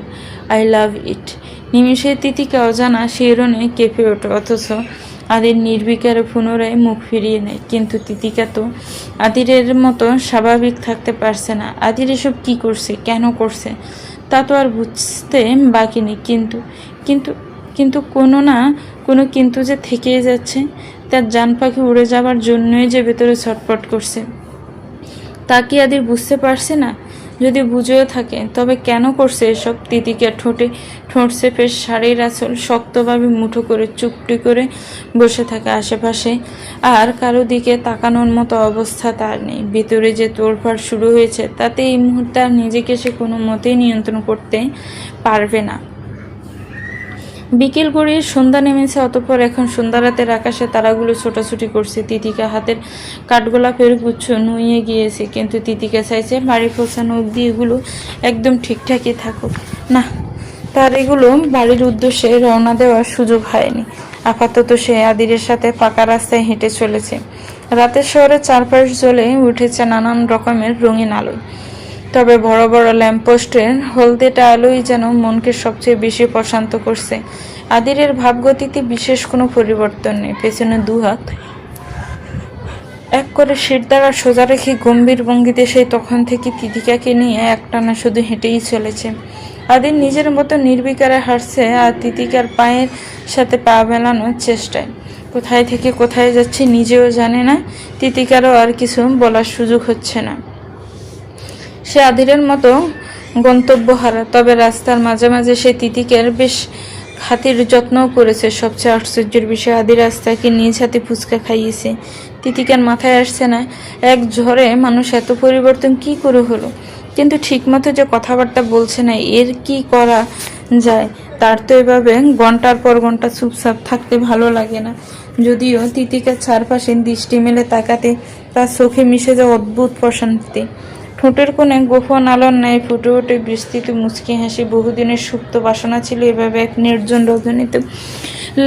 আই লাভ ইট। নিমিষে তিতিকা অজানা শিহরণে কেঁপে ওঠে, অথচ আদির নির্বিকারে পুনরায় মুখ ফিরিয়ে নেয়। কিন্তু তিতিকা তো আদিরের মতো স্বাভাবিক থাকতে পারছে না। আদির এসব কি করছে, কেন করছে তা তো আর বুঝতে বাকি নেই। কিন্তু কোনো না কোনো কিন্তু যে থেকেই যাচ্ছে। তার জান পাখি উড়ে যাবার জন্যই যে ভেতরে ছটফট করছে, তা কি আদির বুঝতে পারছে না? যদি বুঝেও থাকে তবে কেন করছে এসব? তিতিকার ঠোঁট চেপে শাড়ির আঁচল শক্তভাবে মুঠো করে চুপটি করে বসে থাকে। আশেপাশে আর কারো দিকে তাকানোর মতো অবস্থা তার নেই। ভিতরে যে তোড়ফাড় শুরু হয়েছে তাতে এই মুহূর্তে আর নিজেকে সে কোনো মতেই নিয়ন্ত্রণ করতে পারবে না। বিকেল গড়িয়ে সন্ধ্যা নেমেছে, অতঃপর এখন সন্ধ্যা রাতের আকাশে তারাগুলো ছোটাছুটি করছে। তিতিকা হাতের কাঠগোলাপের গুচ্ছ নুয়ে গিয়েছে, কিন্তু তিতিকা চাইছে বাড়ি পৌঁছানো অবধি এগুলো একদম ঠিকঠাকই থাকুক। না, তার এগুলো বাড়ির উদ্দেশ্যে রওনা দেওয়ার সুযোগ হয়নি। আপাতত সে আদিরের সাথে পাকা রাস্তায় হেঁটে চলেছে। রাতের শহরে চারপাশ জ্বলে উঠেছে নানান রকমের রঙিন আলোয়। তবে বড় বড় ল্যাম্পপোস্টের হলদেটা আলোই যেন মনকে সবচেয়ে বেশি প্রশান্ত করছে। আদিরের ভাবগতিতে বিশেষ কোনো পরিবর্তন নেই। পেছনে দুহাত এক করে শির দ্বারা সোজা রেখে গম্ভীর ভঙ্গিতে সেই তখন থেকে তিতিকাকে নিয়ে একটানা শুধু হেঁটেই চলেছে। আদির নিজের মতো নির্বিকারে হাঁটছে আর তিতিকার পায়ের সাথে পা মেলানোর চেষ্টায়। কোথায় থেকে কোথায় যাচ্ছে নিজেও জানে না। তিতিকারও আর কিছু বলার সুযোগ হচ্ছে না। সে আদিরের মতো গন্তব্যহারা। তবে রাস্তার মাঝে মাঝে সে তিতিকের বেশ খাতির যত্নও করেছে। সবচেয়ে আশ্চর্যের বিষয়, আদি রাস্তাকে নিজ হাতে ফুচকা খাইয়েছে। তিতিকার মাথায় আসছে না এক ঝড়ে মানুষ এত পরিবর্তন কি করে হলো। কিন্তু ঠিকমতো যে কথাবার্তা বলছে না, এর কি করা যায়? তার তো এভাবে ঘন্টার পর ঘন্টা চুপচাপ থাকতে ভালো লাগে না। যদিও তিতিকার চারপাশে দৃষ্টি মেলে তাকাতে তার চোখে মিশে যায় অদ্ভুত প্রশান্তি। ঠোঁটের কোণে গোপন আলোর ন্যায় ফুটে ওঠে বিস্তৃত মুচকি হাসি। বহুদিনের সুপ্ত বাসনা ছিল এভাবে এক নির্জন রজনীতে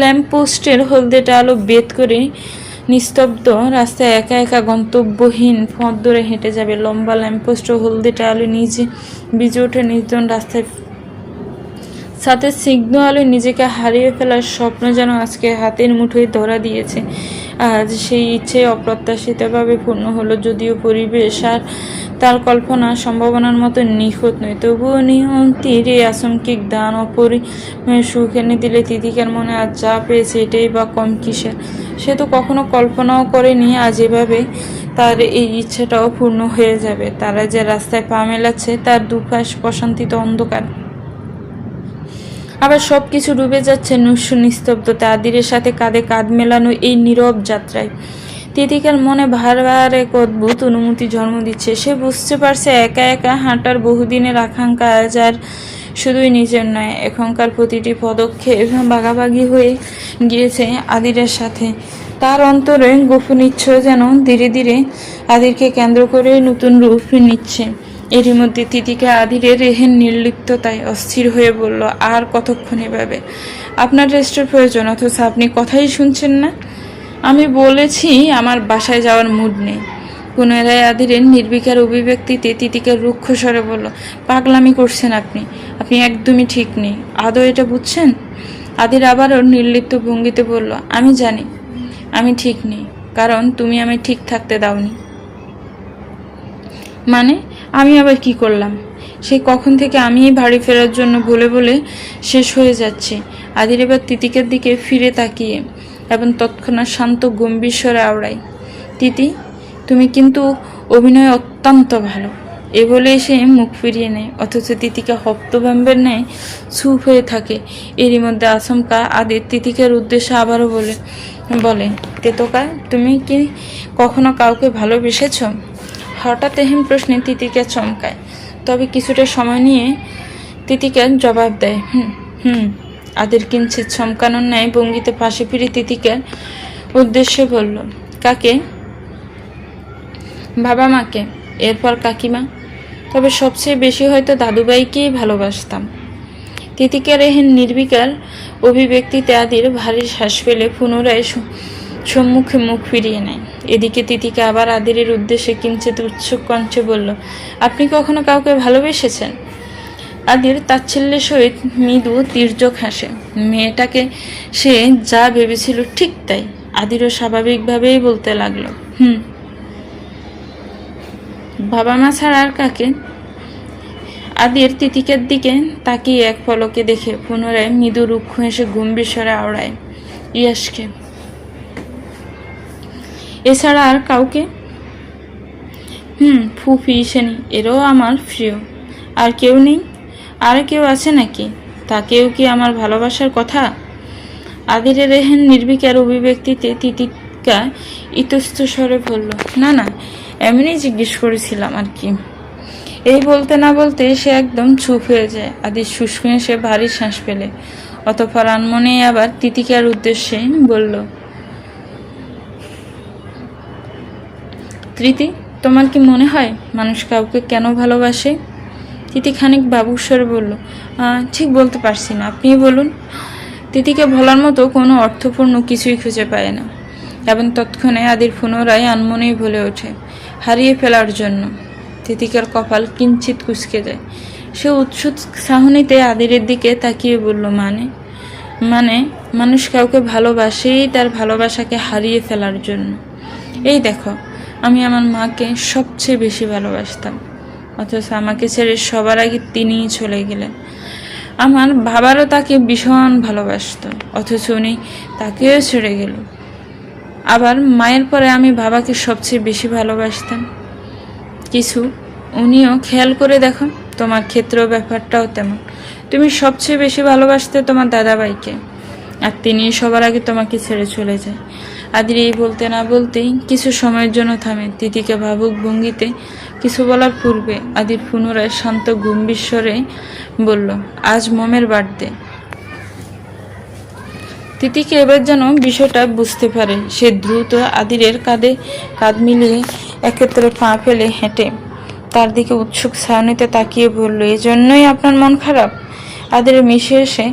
ল্যাম্পপোস্টের হলদেটা আলো বেদ করে নিস্তব্ধ রাস্তায় একা একা গন্তব্যহীন পথ ধরে হেঁটে যাবে। লম্বা ল্যাম্পপোস্ট ও হলদেটা আলো নিজে ভিজে ওঠে নির্জন রাস্তায়। সাথে সিগ্ন আলো নিজেকে হারিয়ে ফেলার স্বপ্ন যেন আজকে হাতের মুঠোয় ধরা দিয়েছে। আজ সেই ইচ্ছে অপ্রত্যাশিতভাবে পূর্ণ হলো, যদিও পরিবেশ আর তার কল্পনা সম্ভাবনার মতো নিখুঁত নয়। তবুও নিয়ন্ত্রীর এই আসমকিক দান অপরিমেয় সুখ এনে দিলে তিতিকার মনে আজ যা পেয়েছে এটাই বা কম কিসের। সে তো কখনো কল্পনাও করেনি আজ এভাবে তার এই ইচ্ছেটাও পূর্ণ হয়ে যাবে। তারা যে রাস্তায় পা মেলাচ্ছে তার দুপাশ প্রশান্তিত অন্ধকার, আবার সবকিছু ডুবে যাচ্ছে নস্য নিস্তব্ধতা। আদিরের সাথে কাঁধে কাঁধ মেলানো এই নীরব যাত্রায় তিতিকার মনে বারবার এক অদ্ভুত অনুমতি জন্ম দিচ্ছে। সে বুঝতে পারছে একা একা হাঁটার বহুদিনের আকাঙ্ক্ষা আজ আর শুধুই নিজের নয়, এখনকার প্রতিটি পদক্ষেপ ভাগাভাগি হয়ে গিয়েছে আদিরের সাথে। তার অন্তরে গোপন ইচ্ছা যেন ধীরে ধীরে আদিরকে কেন্দ্র করে নতুন রূপ নিচ্ছে। এরই মধ্যে তিতিকা আদিরের রেহেন নির্লিপ্ততায় অস্থির হয়ে বলল, আর কতক্ষণ এভাবে? আপনার রেস্টের প্রয়োজন, অথচ আপনি কথাই শুনছেন না। আমি বলেছি আমার বাসায় যাওয়ার মুড নেই। পুনরায় আদিরের নির্বিকার অভিব্যক্তিতে তিতিকা রুক্ষ স্বরে বলল, পাগলামি করছেন আপনি, আপনি একদমই ঠিক নেই। আদৌ এটা বুঝছেন? আদির আবারও নির্লিপ্ত ভঙ্গিতে বলল, আমি জানি আমি ঠিক নেই, কারণ তুমি আমি ঠিক থাকতে দাওনি। মানে আমি আবার কি করলাম? সেই কখন থেকে আমি বাড়ি ফেরার জন্য বলে বলে শেষ হয়ে যাচ্ছি। আদির এবার তিতিকের দিকে ফিরে তাকিয়ে এবং তৎক্ষণাৎ শান্ত গম্ভীর স্বরে আওড়াই, তিতি তুমি কিন্তু অভিনয় অত্যন্ত ভালো। এ বলে সে মুখ ফিরিয়ে নেয়, অথচ তিতিকা হপ্তভম্বের ন্যায় চুপ হয়ে থাকে। এরই মধ্যে আচমকা আদির তিতিকার উদ্দেশ্যে আবারও বলে তেতকা, তুমি কি কখনো কাউকে ভালোবেসেছ? হঠাৎ এহেন প্রশ্নে তিতিকা চমকায়, তবে কিছুটা সময় নিয়ে তিতিকা জবাব দেয়, হুম। আদির কিঞ্চিত চমকানোর ন্যায় ভঙ্গিতে পাশে ফিরে তিতিকার উদ্দেশ্যে বলল, কাকে? বাবা মাকে, এরপর কাকিমা, তবে সবচেয়ে বেশি হয়তো দাদুভাইকেই ভালোবাসতাম। তিতিকার এহেন নির্বিকার অভিব্যক্তিতে আদির ভারী শ্বাস ফেলে পুনরায় সম্মুখে মুখ ফিরিয়ে নেয়। এদিকে তিতিকা আবার আদিরের উদ্দেশ্যে কিঞ্চিত উৎসুক কণ্ঠে বলল, আপনি কখনো কাউকে ভালোবেসেছেন? আদির তাচ্ছিল্যের সহিত মৃদু তির্যক হাসে। মেয়েটাকে সে যা ভেবেছিল ঠিক তাই। আদিরও স্বাভাবিকভাবেই বলতে লাগলো, বাবা মা ছাড়া আর কাকে? আদির তিতিকার দিকে তাকিয়ে এক পলকে দেখে পুনরায় মৃদু রুক্ষ হেসে গম্ভীর স্বরে আওড়ায়, ইয়াসকে। এছাড়া আর কাউকে? ফুফি সেনি, এরও আমার প্রিয়। আর কেউ নেই? আর কেউ আছে নাকি? তাকেও কি আমার ভালোবাসার কথা? আদিরের এহেন নির্বিকার অভিব্যক্তিতে তিতিকা ইতস্ত স্বরে বলল, না না, এমনি জিজ্ঞেস করেছিলাম আর কি। এই বলতে না বলতে সে একদম চুপ হয়ে যায়। আদির শুষ্ক হেসে ভারী শ্বাস ফেলে, অতঃপর আনমনে আবার তিতিকার উদ্দেশ্যে বলল, তৃতি, তোমার কি মনে হয় মানুষ কাউকে কেন ভালোবাসে? তিতি খানিক বাবুস্বরে বলল, ঠিক বলতে পারছি না, আপনিই বলুন। তিতিকে বলার মতো কোনো অর্থপূর্ণ কিছুই খুঁজে পায় না, এবং তৎক্ষণে আদির পুনরায় আনমনেই বলে ওঠে, হারিয়ে ফেলার জন্য। তিতিকার কপাল কিঞ্চিত কুঁচকে যায়। সে উৎসুক চাহনিতে আদিরের দিকে তাকিয়ে বলল, মানে মানুষ কাউকে ভালোবাসেই তার ভালোবাসাকে হারিয়ে ফেলার জন্য। এই দেখো, আমি আমার মাকে সবচেয়ে বেশি ভালোবাসতাম, অথচ আমাকে ছেড়ে সবার আগে তিনিই চলে গেলেন। আমার বাবারও তাকে ভীষণ ভালোবাসত, অথচ উনি তাকেও ছেড়ে গেল। আবার মায়ের পরে আমি বাবাকে সবচেয়ে বেশি ভালোবাসতাম। কিছু উনিও খেয়াল করে দেখো, তোমার ক্ষেত্রেও ব্যাপারটাও তেমন। তুমি সবচেয়ে বেশি ভালোবাসতে তোমার দাদাভাইকে, আর তিনি সবার আগে তোমাকে ছেড়ে চলে যায়। আদির এই বলতে না বলতেই কিছু সময়ের জন্য থামে। তিতিকে ভাবুক ভঙ্গিতে কিছু বলার পূর্বে আদির পুনরায় শান্ত গম্ভীর স্বরে বলল, আজ মমের বার্থডে। তিতিকে এবার যেন বিষয়টা বুঝতে পারে। সে দ্রুত আদিরের কাঁধে কাঁধ মিলিয়ে একত্রে পা ফেলে হেঁটে তার দিকে উৎসুক ছাউনিতে তাকিয়ে বলল, এজন্যই আপনার মন খারাপ? আদির মিশে এসে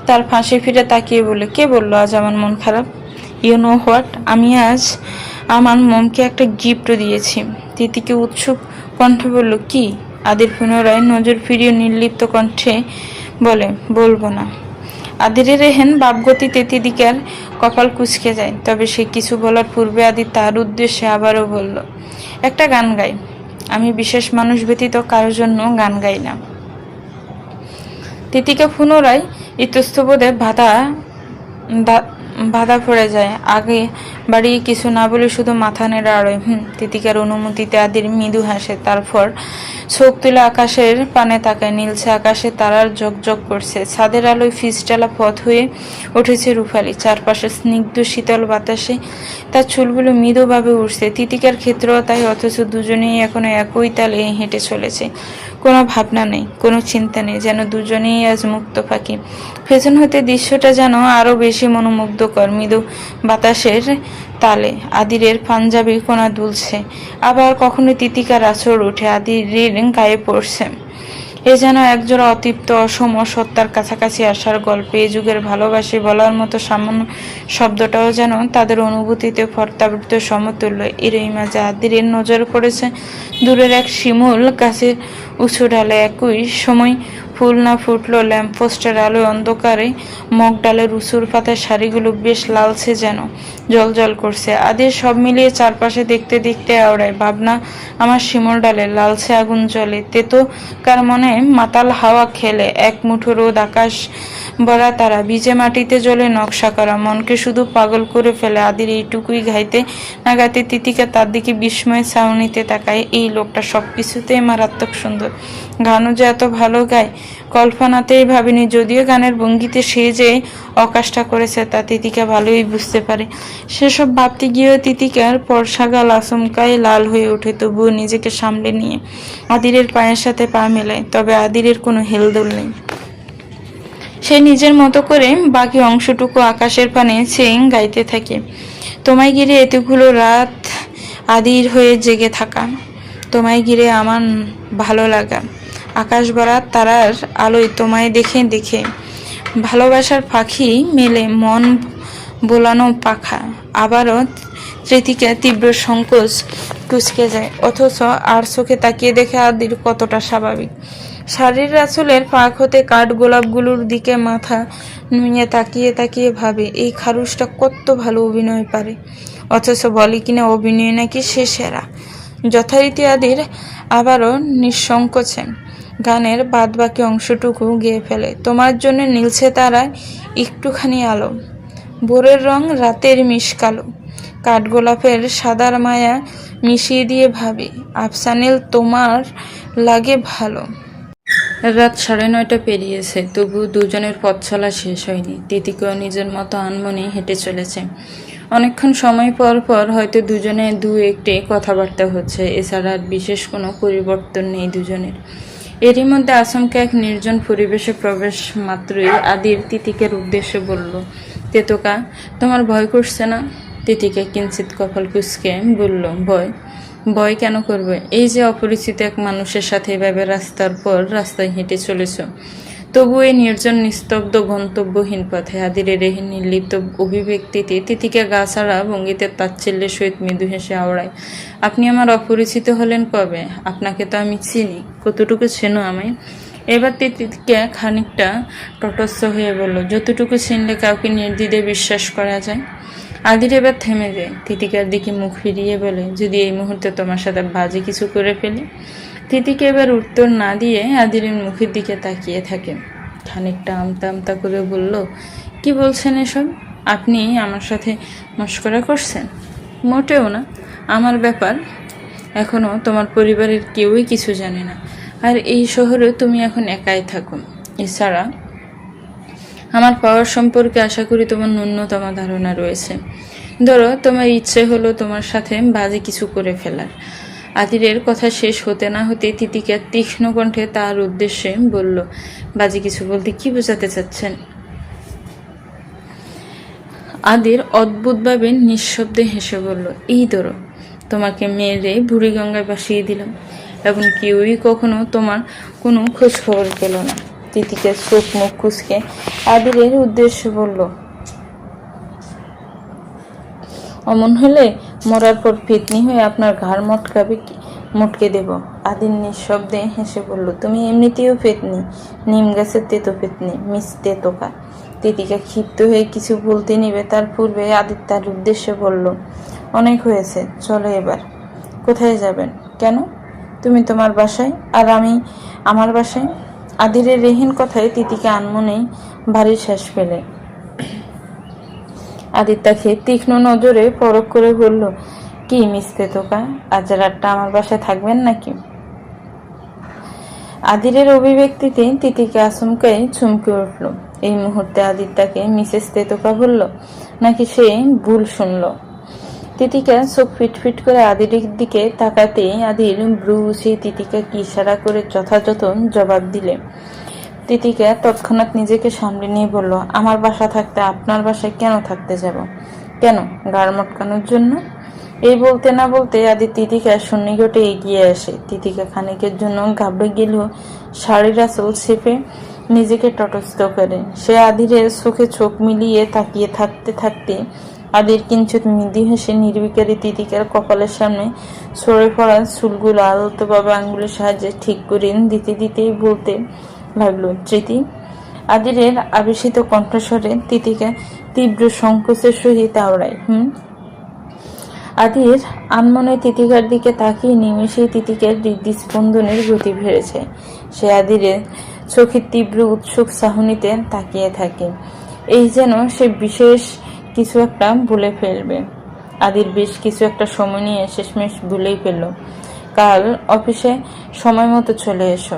তার ফাঁসে ফিরে তাকিয়ে বলল, কে বললো আজ আমার মন খারাপ? ইউ নো হোয়াট, আমি আজ আমার মমকে একটা গিফটও দিয়েছি। তিতিকে উৎসুক কণ্ঠে বলল, কি? আদির পুনরায় নজর ফিরিয়ে নির্লিপ্ত কণ্ঠে বলে, বলবো না। আদিরের এহেন ভাবগতিতে তিতিকার কপাল কুঁচকে যায়। তবে সে কিছু বলার পূর্বে আদি তার উদ্দেশ্যে আবারও বলল, একটা গান গাই। আমি বিশেষ মানুষ ব্যতীত কারোর জন্য গান গাই না। তিতিকা পুনরায় ইতস্তবোধে বাধা পড়ে যায়। আগে বাড়িয়ে কিছু না বলে শুধু মাথা নেড়ে আড়য়। তিতিকার অনুমতিতে আদির মৃদু হাসে। তারপর চোখ তুলে আকাশের পানে তাকায়। নীলছে আকাশে তারার ঝকঝক করছে। ছাদের আলোয় ফিসটালা পথ হয়ে উঠেছে রূপালি। চারপাশে স্নিগ্ধ শীতল বাতাসে তার চুলগুলো মৃদুভাবে উঠছে। তিতিকার ক্ষেত্রেও তাই। অথচ দুজনেই এখনো একই তালে হেঁটে চলেছে। কোনো ভাবনা নেই, কোনো চিন্তা নেই, যেন দুজনেই আজ মুক্ত পাখি। পেছন হতে দৃশ্যটা যেন আরো বেশি মনোমুগ্ধকর। মৃদু বাতাসের তালে আদিরের পাঞ্জাবি কোনা দুলছে, আবার কখনো তিতিকার আঁচড় উঠে আদিরের গায়ে পড়ছে। এ যেন একজোড়া অতৃপ্ত অসম সত্তার কাছাকাছি আসার গল্প। এই যুগের ভালোবাসি বলার মতো সামান্য শব্দটাও যেন তাদের অনুভূতিতে ফর্তাবৃত সমতুল্য। এরই মাঝে আদিরের নজর পড়েছে দূরের এক শিমুল গাছের উঁচু ডালে। একই সময় ফুল না ফুটলো ল্যাম্পপোস্টের আলোয় অন্ধকারে মগ ডালের উঁচুর পাতার শাড়িগুলো বেশ লালচে, যেন জল জল করছে। আদির সব মিলিয়ে চারপাশে দেখতে দেখতে আওড়ায় ভাবনা, আমার শিমুল ডালে লালচে আগুন জ্বলে। তেতো কার মনে মাতাল হাওয়া খেলে, এক মুঠো রোদ, আকাশ ভরা তারা, ভিজে মাটিতে জ্বলে নকশা করা, মনকে শুধু পাগল করে ফেলে। আদির এইটুকুই গাইতে না গাইতে তিতিকা তার দিকে বিস্ময়ে ছাউনিতে তাকায়। এই লোকটা সবকিছুতেই মারাত্মক সুন্দর। গানও যে এত ভালো গায় কল্পনাতেই ভাবিনি। যদিও গানের ভঙ্গিতে সে যে অকাজটা করেছে তা তিতিকা ভালোই বুঝতে পারে। সেসব ভাবতে গিয়েও তিতিকার পরশাগাল আচমকাই লাল হয়ে ওঠে। তবুও নিজেকে সামলে নিয়ে আদিরের পায়ের সাথে পা মেলায়। তবে আদিরের কোনো হেলদোল নেই। সে নিজের মতো করে বাকি অংশটুকু আকাশের পানে চেয়ে গাইতে থাকে। তোমায় ঘিরে এতগুলো রাত আদির হয়ে জেগে থাকা, তোমায় ঘিরে আমার ভালো লাগা, আকাশ ভরা তারার আলোয় তোমায় দেখে দেখে ভালোবাসার পাখি মেলে মন বোলানো পাখা। আবারও তৃতিকা তীব্র সংকোচ কুচকে যায়। অথচ আর চোখে তাকিয়ে দেখে আদির কতটা স্বাভাবিক। শাড়ির আঁচলের ফাঁক হতে কাঠ গোলাপগুলোর দিকে মাথা নুইয়ে তাকিয়ে তাকিয়ে ভাবে, এই খারুসটা কত ভালো অভিনয় পারে। অথচ বলে কিনা অভিনয় নাকি সে সেরা। যথারীতি আদির আবারও নিঃসংকোচে গানের বাদবাকি অংশটুকু গেয়ে ফেলে। তোমার জন্য নীলছে তারায় একটুখানি আলো, ভোরের রং রাতের মিশকালো, কাঠগোলাপের সাদার মায়া মিশিয়ে দিয়ে ভাবি, আফসানিল তোমার লাগে ভালো। রাত 9:30 পেরিয়েছে, তবু দুজনের পথ চলা শেষ হয়নি। তিতিকাও নিজের মতো আনমনে হেঁটে চলেছে। অনেকক্ষণ সময় পর পর হয়তো দুজনে দু একটি কথাবার্তা হচ্ছে, এছাড়া আর বিশেষ কোনো পরিবর্তন নেই দুজনের। এরই মধ্যে আচমকা এক নির্জন পরিবেশে প্রবেশ মাত্রই আদির তিতিকার উদ্দেশ্যে বলল, তেতোকা, তোমার ভয় করছে না? তিতিকা কিঞ্চিত কপাল কুঁচকে বলল, ভয়? ভয় কেন করবে? এই যে অপরিচিত এক মানুষের সাথে এভাবে রাস্তার পর রাস্তায় হেঁটে চলেছ। তবু এই নির্জন নিস্তব্ধ গন্তব্যহীন পথে আদিরের এই নির্লিপ্ত অভিব্যক্তিতে তিতিকা গা ছাড়া ভঙ্গিতে তাচ্ছিল্যের সহিত মৃদু হেসে আওড়ায়, আপনি আমার অপরিচিত হলেন কবে? আপনাকে তো আমি চিনি। কতটুকু চেনো আমায়? এবার তিতিকা খানিকটা তটস্থ হয়ে বলল, যতটুকু চিনলে কাউকে নির্দ্বিধে বিশ্বাস করা যায়। আদির এবার থেমে যায়। তিতিকার দিকে মুখ ফিরিয়ে বলে, যদি এই মুহূর্তে তোমার সাথে বাজে কিছু করে ফেলি? তিতিকা এবার উত্তর না দিয়ে আদিরের মুখের দিকে তাকিয়ে থাকে। খানিকটা আমতা আমতা করে বলল, কি বলছেন এসব? আপনি আমার সাথে মশকরা করছেন? মোটেও না। আমার ব্যাপার এখনো তোমার পরিবারের কেউই কিছু জানে না। আর এই শহরে তুমি এখন একাই থাকো। এছাড়া আমার পাওয়ার সম্পর্কে আশা করি তোমার ন্যূনতম ধারণা রয়েছে। ধরো তোমার ইচ্ছে হলো তোমার সাথে বাজে কিছু করে ফেলার। আদিরের কথা শেষ হতে না হতে তিতিকা তীক্ষ্ণ কণ্ঠে তার উদ্দেশ্যে বলল, বাজে কিছু বলতে কি বোঝাতে চাচ্ছেন? আদির অদ্ভুতভাবে নিঃশব্দে হেসে বলল, এই ধরো তোমাকে মেরে বুড়িগঙ্গায় ভাসিয়ে দিলাম। এবং কেউই কখনো তোমার কোনো খোঁজ খবর পেল না। তিতিকা চোখ মুখ কুঁচকে আদিরের উদ্দেশ্যে বলল, অমন হলে মরার পর পেতনি হয়ে আপনার ঘাড় মটকে দেব। আদির নিঃশব্দে হেসে বলল, তুমি এমনিতেও পেতনি, নিম গাছের তেতো পেতনি, মিস তেতোকা। তিতিকা ক্ষিপ্ত হয়ে কিছু বলতে নিবে তার পূর্বে আদির তার উদ্দেশ্যে বলল, অনেক হয়েছে, চলো এবার। কোথায় যাবেন? কেন? তুমি তোমার বাসায় আর আমি আমার বাসায়। আদিরের রেহিন কথায় তিতিকা আনমনেই ভারী শ্বাস ফেলে। আদির তাকে তীক্ষ্ণ নজরে পরখ করে বলল, কি মিস তেতোকা, আজ রাতটা আমার বাসায় থাকবেন নাকি? আদিরের অভিব্যক্তিতে তিতিকা আচমকাই চমকে উঠল। এই মুহূর্তে আদির তাকে মিসেস তেতোকা বলল নাকি সে ভুল শুনল? তিতিকা চোখ ফিটফিট করে আদিরের দিকে তাকাতেই আদির ভ্রু উঁচিয়ে তিতিকা কি ইশারা করে যথাযথ জবাব দিলে। তিতিকা তৎক্ষণাৎ নিজেকে সামলে নিয়ে বলল, আমার বাসা থাকতে আপনার বাসায় কেন থাকতে যাব? কেন? গাড় মটকানোর জন্য? এই বলতে না বলতে আদি তিতিকার সন্নিকটে এগিয়ে আসে। তিতিকা খানিকের জন্য ঘাবড়ে গেলেও শাড়ির আঁচল চেপে নিজেকে তটস্থ করে। সে আদিরের চোখে চোখ মিলিয়ে তাকিয়ে থাকতে থাকতে আদির কিঞ্চিত মৃদু হেসে নির্বিকারী তিতিকার কপালের সামনে সরে পড়া চুলগুলো আলতোভাবে আঙ্গুলের সাহায্যে ঠিক করে দিতে দিতেই বলতে লাগলো, স্মৃতি। আদিরের আবেশিত কণ্ঠস্বরে তিতিকা তীব্র সংকোচের সহিত আওড়ায়, আদির আনমনে তিতিকার দিকে তাকিয়ে নিমেষেই তিতিকার হৃদস্পন্দনের গতি বেড়েছে। সে আদিরের চোখের তীব্র উৎসুক চাহনিতে তাকিয়ে থাকে, এই যেন সে বিশেষ কিছু একটা বলে ফেলবে। আদির বেশ কিছু একটা সময় নিয়ে শেষমেশ ভুলেই ফেলল, কাল অফিসে সময় মতো চলে এসো,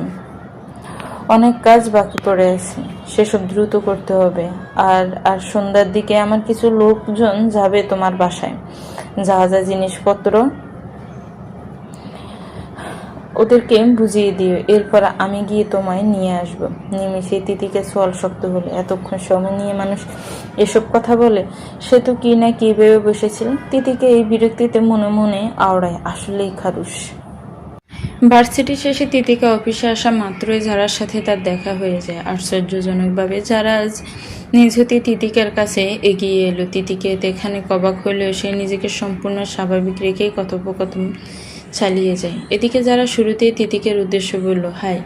অনেক কাজ বাকি পড়ে আছে, সেসব দ্রুত করতে হবে। আর আর সন্ধ্যার দিকে আমার কিছু লোকজন যাবে তোমার বাসায়, যা যা জিনিসপত্র ওদেরকে বুঝিয়ে দিও, এরপর আমি গিয়ে তোমায় নিয়ে আসবো। নিমেষে তিতিকে সোয়াল শক্ত হলো, এতক্ষণ সময় নিয়ে মানুষ এসব কথা বলে, সে তো কি না কি ভেবে বসেছিল। তিতিকে এই বিরক্তিতে মনে মনে আওড়ায়, আসলেই খারুস। ভার্সিটি শেষে তিতিকা অফিসে আসা মাত্রই যারার সাথে তার দেখা হয়ে যায়। আশ্চর্যজনকভাবে যারা আজ নিজ হতে তিতিকার কাছে এগিয়ে এলো। তিতিকে এখানে অবাক হলেও সে নিজেকে সম্পূর্ণ স্বাভাবিক রেখেই কথোপকথন চালিয়ে যায়। এদিকে যারা শুরুতেই তিতিকের উদ্দেশ্য বলল, হাই,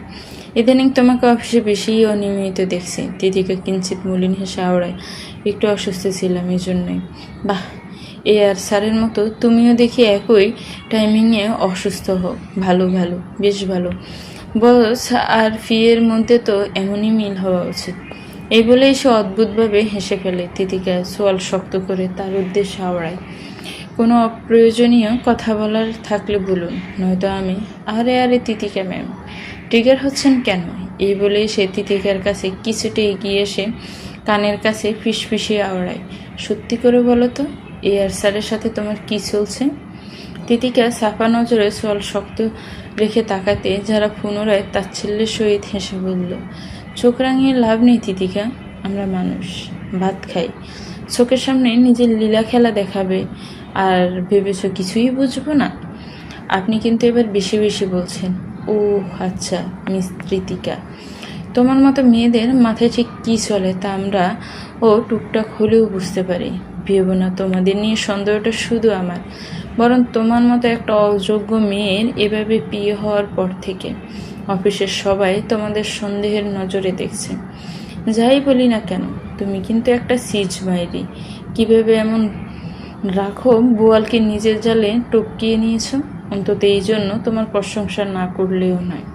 ইদানিং তোমাকে অফিসে বেশি অনিয়মিত দেখছি। তিতিকা কিঞ্চিত মলিন হেসে আওড়ায়, একটু অসুস্থ ছিলাম, এই জন্যই। বাহ, আর স্যারের মতো তুমিও দেখি একই টাইমিংয়ে অসুস্থ হও। ভালো ভালো, বেশ ভালো। বস আর ফিয়ের মধ্যে তো এমনই মিল হওয়া উচিত। এই বলেই সে অদ্ভুতভাবে হেসে ফেলে। তিতিকা সোয়াল শক্ত করে তার উদ্দেশ্যে আওড়ায়, কোনো অপ্রয়োজনীয় কথা বলার থাকলে বলুন, নয়তো আমি। আরে আরে তিতিকা ম্যাম, ট্রিগার হচ্ছেন কেন? এই বলেই সে তিতিকার কাছে কিছুটা এগিয়ে এসে কানের কাছে ফিসফিসিয়ে আওড়ায়, সত্যি করে বলো তো, আর স্যারের সাথে তোমার কি চলছে? তিতিকা সাফা নজরে সোয়াল শক্ত রেখে তাকাতে যারা পুনরায় তাচ্ছিল্যের সহিত হেসে বলল, চোখ রাঙিয়ে লাভ নেই তিতিকা, আমরা মানুষ, ভাত খাই, চোখের সামনে নিজের লীলা খেলা দেখাবে আর ভেবেছ কিছুই বুঝবো না? আপনি কিন্তু এবার বেশি বেশি বলছেন। ও আচ্ছা মিস তিতিকা, তোমার মতো মেয়েদের মাথায় ঠিক কী চলে তা আমরা টুকটাক হলেও বুঝতে পারি। ভেবো না তোমাদের নিয়ে সন্দেহটা শুধু আমার, বরং তোমার মতো একটা অযোগ্য মেয়ের এভাবে বিয়ে হওয়ার পর থেকে অফিসের সবাই তোমাদের সন্দেহের নজরে দেখছে। যাই বলি না কেন, তুমি কিন্তু একটা সিজ বাইরি। কীভাবে এমন রাখো বোয়ালকে নিজের জালে টপকিয়ে নিয়েছো? অন্তত এই জন্য তোমার প্রশংসা না করলেও নয়।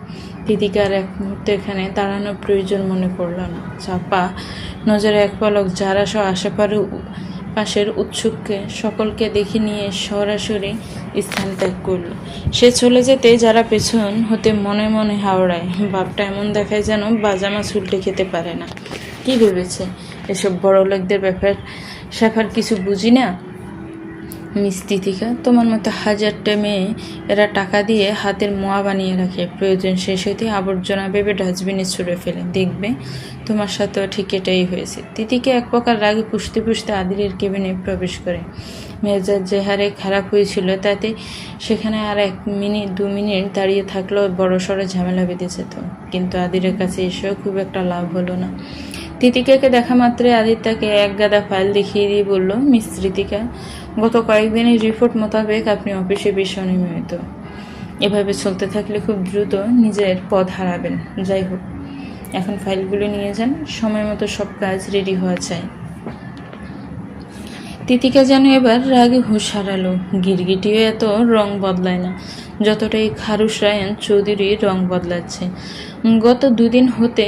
তিতিকার এক মুহূর্তে এখানে দাঁড়ানোর প্রয়োজন মনে পড়ল না। চাপা নজরে এক পলক যারা সহ পাশের উৎসুককে সকলকে দেখে নিয়ে সরাসরি স্থান ত্যাগ করল। সে চলে যেতে যারা পেছন হতে মনে মনে হাওড়ায়, ভাবটা এমন দেখায় যেন বাজামা উল্টে খেতে পারে না। কি ভেবেছে এসব বড় লোকদের স্যাপার কিছু বুঝি না? মিস তিতিকা, তোমার মতো হাজারটা মেয়ে এরা টাকা দিয়ে হাতের মোয়া বানিয়ে রাখে, প্রয়োজন শেষ হইতে আবর্জনা ভেবে ডাস্টবিনে ছুঁড়ে ফেলে। দেখবে তোমার সাথেও ঠিক এটাই হয়েছে। তিতিকে এক প্রকার রাগে পুষতে পুষতে আদিরের কেবিনে প্রবেশ করে। মেজাজ যে হারে খারাপ হয়েছিল তাতে সেখানে আর 1-2 মিনিট দাঁড়িয়ে থাকলেও বড়সড় ঝামেলা বেঁধে যেত। কিন্তু আদিরের কাছে এসেও খুব একটা লাভ হলো না। তিতিকাকে দেখা মাত্রই আদির তাকে এক গাদা ফাইল দেখিয়ে দিয়ে বলল, মিস ঋতিকা, গত কয়েকদিনের রিপোর্ট মোতাবেক আপনি অফিসে বেশ অনিয়মিত। এভাবে চলতে থাকলে খুব দ্রুত নিজের পদ হারাবেন। যাই হোক, এখন ফাইলগুলো নিয়ে যান, সময় মতো সব কাজ রেডি হওয়া চাই। তিতিকা যেন এবার রাগে হুঁশ হারালো। গিরগিটিও এত রং বদলায় না যতটাই খারুশ রায়ান চৌধুরী রং বদলাচ্ছে। গত 2 দিন হতে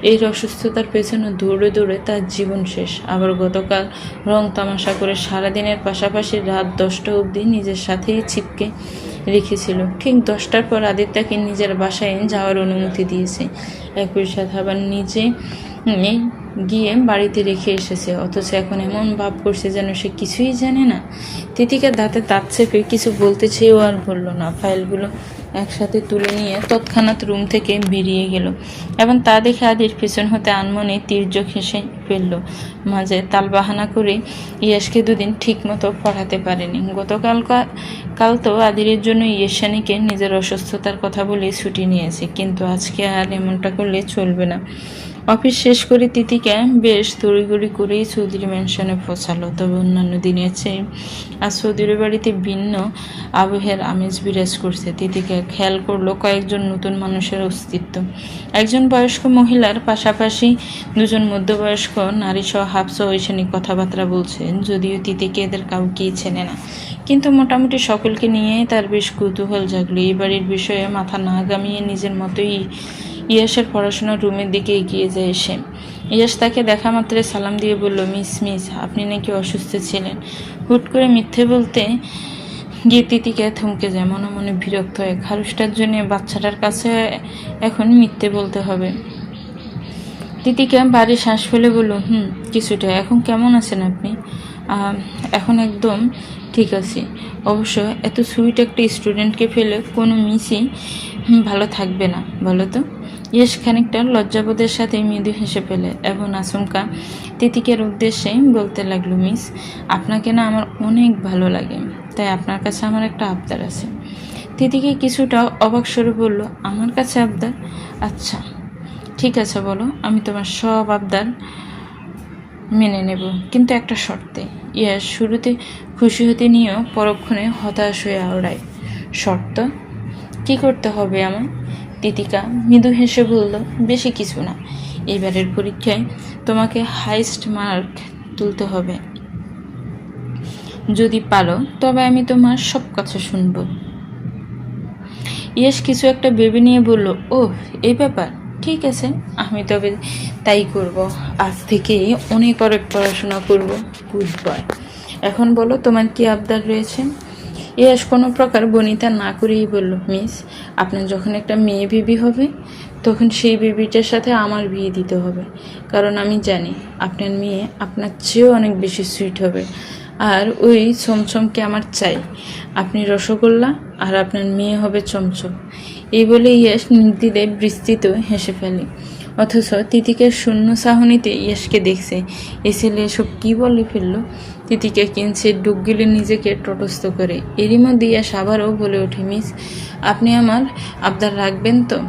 এই অসুস্থতার পেছনে দৌড়ে দৌড়ে তার জীবন শেষ। আবার গতকাল রং তামাশা করে সারাদিনের পাশাপাশি রাত 10টা অবধি নিজের সাথেই ছিপকে রেখেছিল। ঠিক 10টার পর আদিত্যকে নিজের বাসায় যাওয়ার অনুমতি দিয়েছে। একই সাথে আবার নিজে গিয়ে বাড়িতে রেখে এসেছে, অথচ এখন এমন ভাব করছে যেন সে কিছুই জানে না। তিতিকার দাঁতে দাঁত চেপে কিছু বলতে চেয়েও আর বলল না। ফাইলগুলো একসাথে তুলে নিয়ে তৎক্ষণাৎ রুম থেকে বেরিয়ে গেল এবং তা দেখে আদির পেছন হতে আনমনে তির্যক হেসে ফেলল। মাঝে তালবাহানা করে ইয়াসকে 2 দিন ঠিক মতো পড়াতে পারেনি। কাল তো আদিরের জন্য ইয়াসানিকে নিজের অসুস্থতার কথা বলে ছুটি নিয়েছে, কিন্তু আজকে আর এমনটা করলে চলবে না। অফিস শেষ করে তিতিকা বেশ তড়িঘড়ি করেই চৌধুরী ম্যানশনে পৌঁছালো। তবে অন্যান্য দিনের চেয়ে আজ চৌধুরীর বাড়িতে ভিন্ন আবহের আমেজ বিরাজ করছে। তিতিকা খেয়াল করলো কয়েকজন নতুন মানুষের অস্তিত্ব। একজন বয়স্ক মহিলার পাশাপাশি 2জন মধ্যবয়স্ক নারী সহ হাফসা ঐশানী কথাবার্তা বলছেন। যদিও তিতিকা এদের কাউকেই চেনে না, কিন্তু মোটামুটি সকলকে নিয়েই তার বেশ কৌতূহল জাগলো। এই বাড়ির বিষয়ে মাথা না গামিয়ে নিজের মতোই ইয়াসের পড়াশোনার রুমের দিকে এগিয়ে যায় সে। ইয়াস তাকে দেখা মাত্রই সালাম দিয়ে বলল, মিস আপনি নাকি অসুস্থ ছিলেন। হুট করে মিথ্যে বলতে গিয়ে তিতিকা থমকে যায়, মনে মনে বিরক্ত হয়। খারুসটার জন্য বাচ্চাটার কাছে এখন মিথ্যে বলতে হবে। তিতিকা বাড়ি শ্বাস ফেলে বলল, কিছুটা। এখন কেমন আছেন আপনি? এখন একদম ঠিক আছে। অবশ্য এত সুইট একটা স্টুডেন্টকে ফেলে কোনো মিসই ভালো থাকবে না, বলো তো? ইয়েস খানিকটা লজ্জাবোধের সাথে মৃদু হেসে ফেলে এবং আচমকা তিতিকের উদ্দেশ্যে বলতে লাগলো, মিস, আপনাকে না আমার অনেক ভালো লাগে, তাই আপনার কাছে আমার একটা আবদার আছে। তিতিকে কিছুটা অবাক স্বরে বলল, আমার কাছে আবদার? আচ্ছা ঠিক আছে, বলো, আমি তোমার সব আবদার মেনে নেব, কিন্তু একটা শর্তে। ইয়াস শুরুতে খুশি হতে নিয়েও পরক্ষণে হতাশ হয়ে আওড়ায়। শর্ত? কি করতে হবে আমার? তিতিকা মৃদু হেসে বলল, বেশি কিছু না। এবারের পরীক্ষায় তোমাকে হাইস্ট মার্ক তুলতে হবে। যদি পারো তবে আমি তোমার সব কথা শুনব। ইয়াস কিছু একটা ভেবে নিয়ে বলল, ওহ, এই ব্যাপার, ঠিক আছে, আমি তবে তাই করব। আজ থেকে অনেক পড়াশোনা করব, বুঝবই। এখন বলো, তোমার কি আবদার রয়েছে? ইয়াস কোনো প্রকার বনিতা না করেই বলল, মিস, আপনার যখন একটা মেয়ে বেবি হবে তখন সেই বেবিটার সাথে আমার বিয়ে দিতে হবে, কারণ আমি জানি আপনার মেয়ে আপনার চেয়েও অনেক বেশি সুইট হবে। আর ওই চমচমকে আমার চাই। আপনি রসগোল্লা আর আপনার মেয়ে হবে চমচম। এই বলে ইয়াস নির্দ্বিধে বিস্তৃত হেসে ফেলে। অথচ তিতিকের শূন্য চাহনিতে ইয়াসকে দেখছে। এ ছেলে এসব কী বলে ফেললো। তিতিকে কিনছে ডুব গিলে নিজেকে তটস্থ করে। এরই মধ্যে ইয়াস আবারও বলে ওঠে, মিস, আপনি আমার আবদার রাখবেন তো?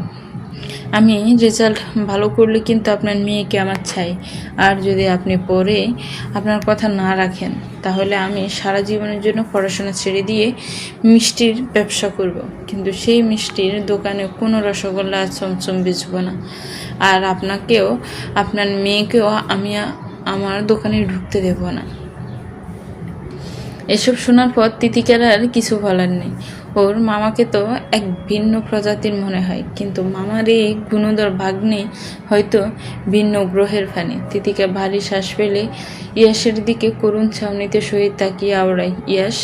আমি রেজাল্ট ভালো করলে কিন্তু আপনার মেয়েকে আমার চাই। আর যদি আপনি পরে আপনার কথা না রাখেন তাহলে আমি সারা জীবনের জন্য পড়াশোনা ছেড়ে দিয়ে মিষ্টির ব্যবসা করব, কিন্তু সেই মিষ্টির দোকানে কোনো রসগোল্লা আর চমচম বেচব না। আর আপনাকেও আপনার মেয়েকেও আমি আমার দোকানে ঢুকতে দেব না। এসব শোনার পর তিতিকার আর কিছু বলার নেই। ওর মামাকে তো এক ভিন্ন প্রজাতির মনে হয়, কিন্তু মামার এই গুণধর ভাগ্নে হয়তো ভিন্ন গ্রহের ফানি। তিতিকা ভারী শ্বাস ফেলে ইয়াসের দিকে করুণ ছাউনিতে সহিত তাকিয়ে আওড়ায়, ইয়াস,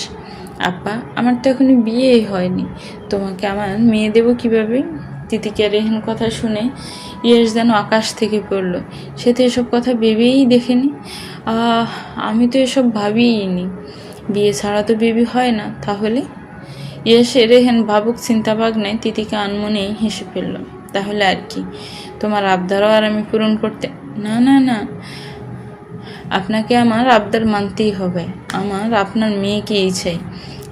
আপা, আমার তো এখনই বিয়েই হয়নি, তোমাকে আমার মেয়ে দেব কিভাবে? তিতিকার এহেন কথা শুনে ইয়াস যেন আকাশ থেকে পড়ল। সে তো এসব কথা ভেবেই দেখেনি। আমি তো এসব ভাবিইনি। বিয়ে ছাড়া তো বেবি হয় না, তাহলে? ইয়াসের এহেন ভাবুক চিন্তাভাবনায় তিতিকা আনমনেই হেসে ফেলল। তাহলে আর কি, তোমার আবদারও আর আমি পূরণ করতে? না, আপনাকে আমার আবদার মানতেই হবে। আমার আপনার মেয়েকেই চাই।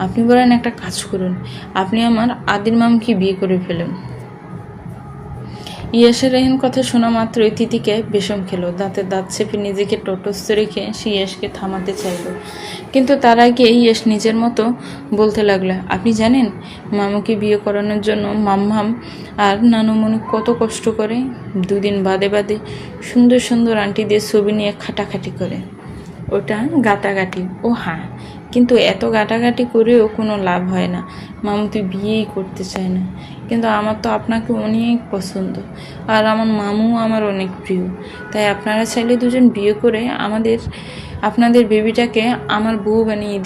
আপনি বলেন একটা কাজ করুন, আপনি আমার আদির মামকে বিয়ে করে ফেলুন। ইয়াসের রেহেন কথা শোনা মাত্রই তিতিকে বিষম খেলো। দাঁতে দাঁত চেপে নিজেকে তটস্থ রেখে সে ইয়াসকে থামাতে চাইল, কিন্তু তার আগে ইয়াস নিজের মতো বলতে লাগলো, আপনি জানেন মামুকে বিয়ে করানোর জন্য মাম্মাম আর নানুমণি কত কষ্ট করে? দুদিন বাদে বাদে সুন্দর সুন্দর আন্টিদের ছবি নিয়ে খাটাখাটি করে। ওটা গাটাগাটি। ও হ্যাঁ, কিন্তু এত গাটাগাটি করেও কোনো লাভ হয় না। মামু তুই বিয়েই করতে চায় না, কিন্তু আমার তো আপনাকে অনেক পছন্দ, আর আমার মামু আমার অনেক প্রিয়। তাই আপনারা চাইলে দুজন বিয়ে করে আপনাদের বেবিটাকে আমার বউ বানিয়ে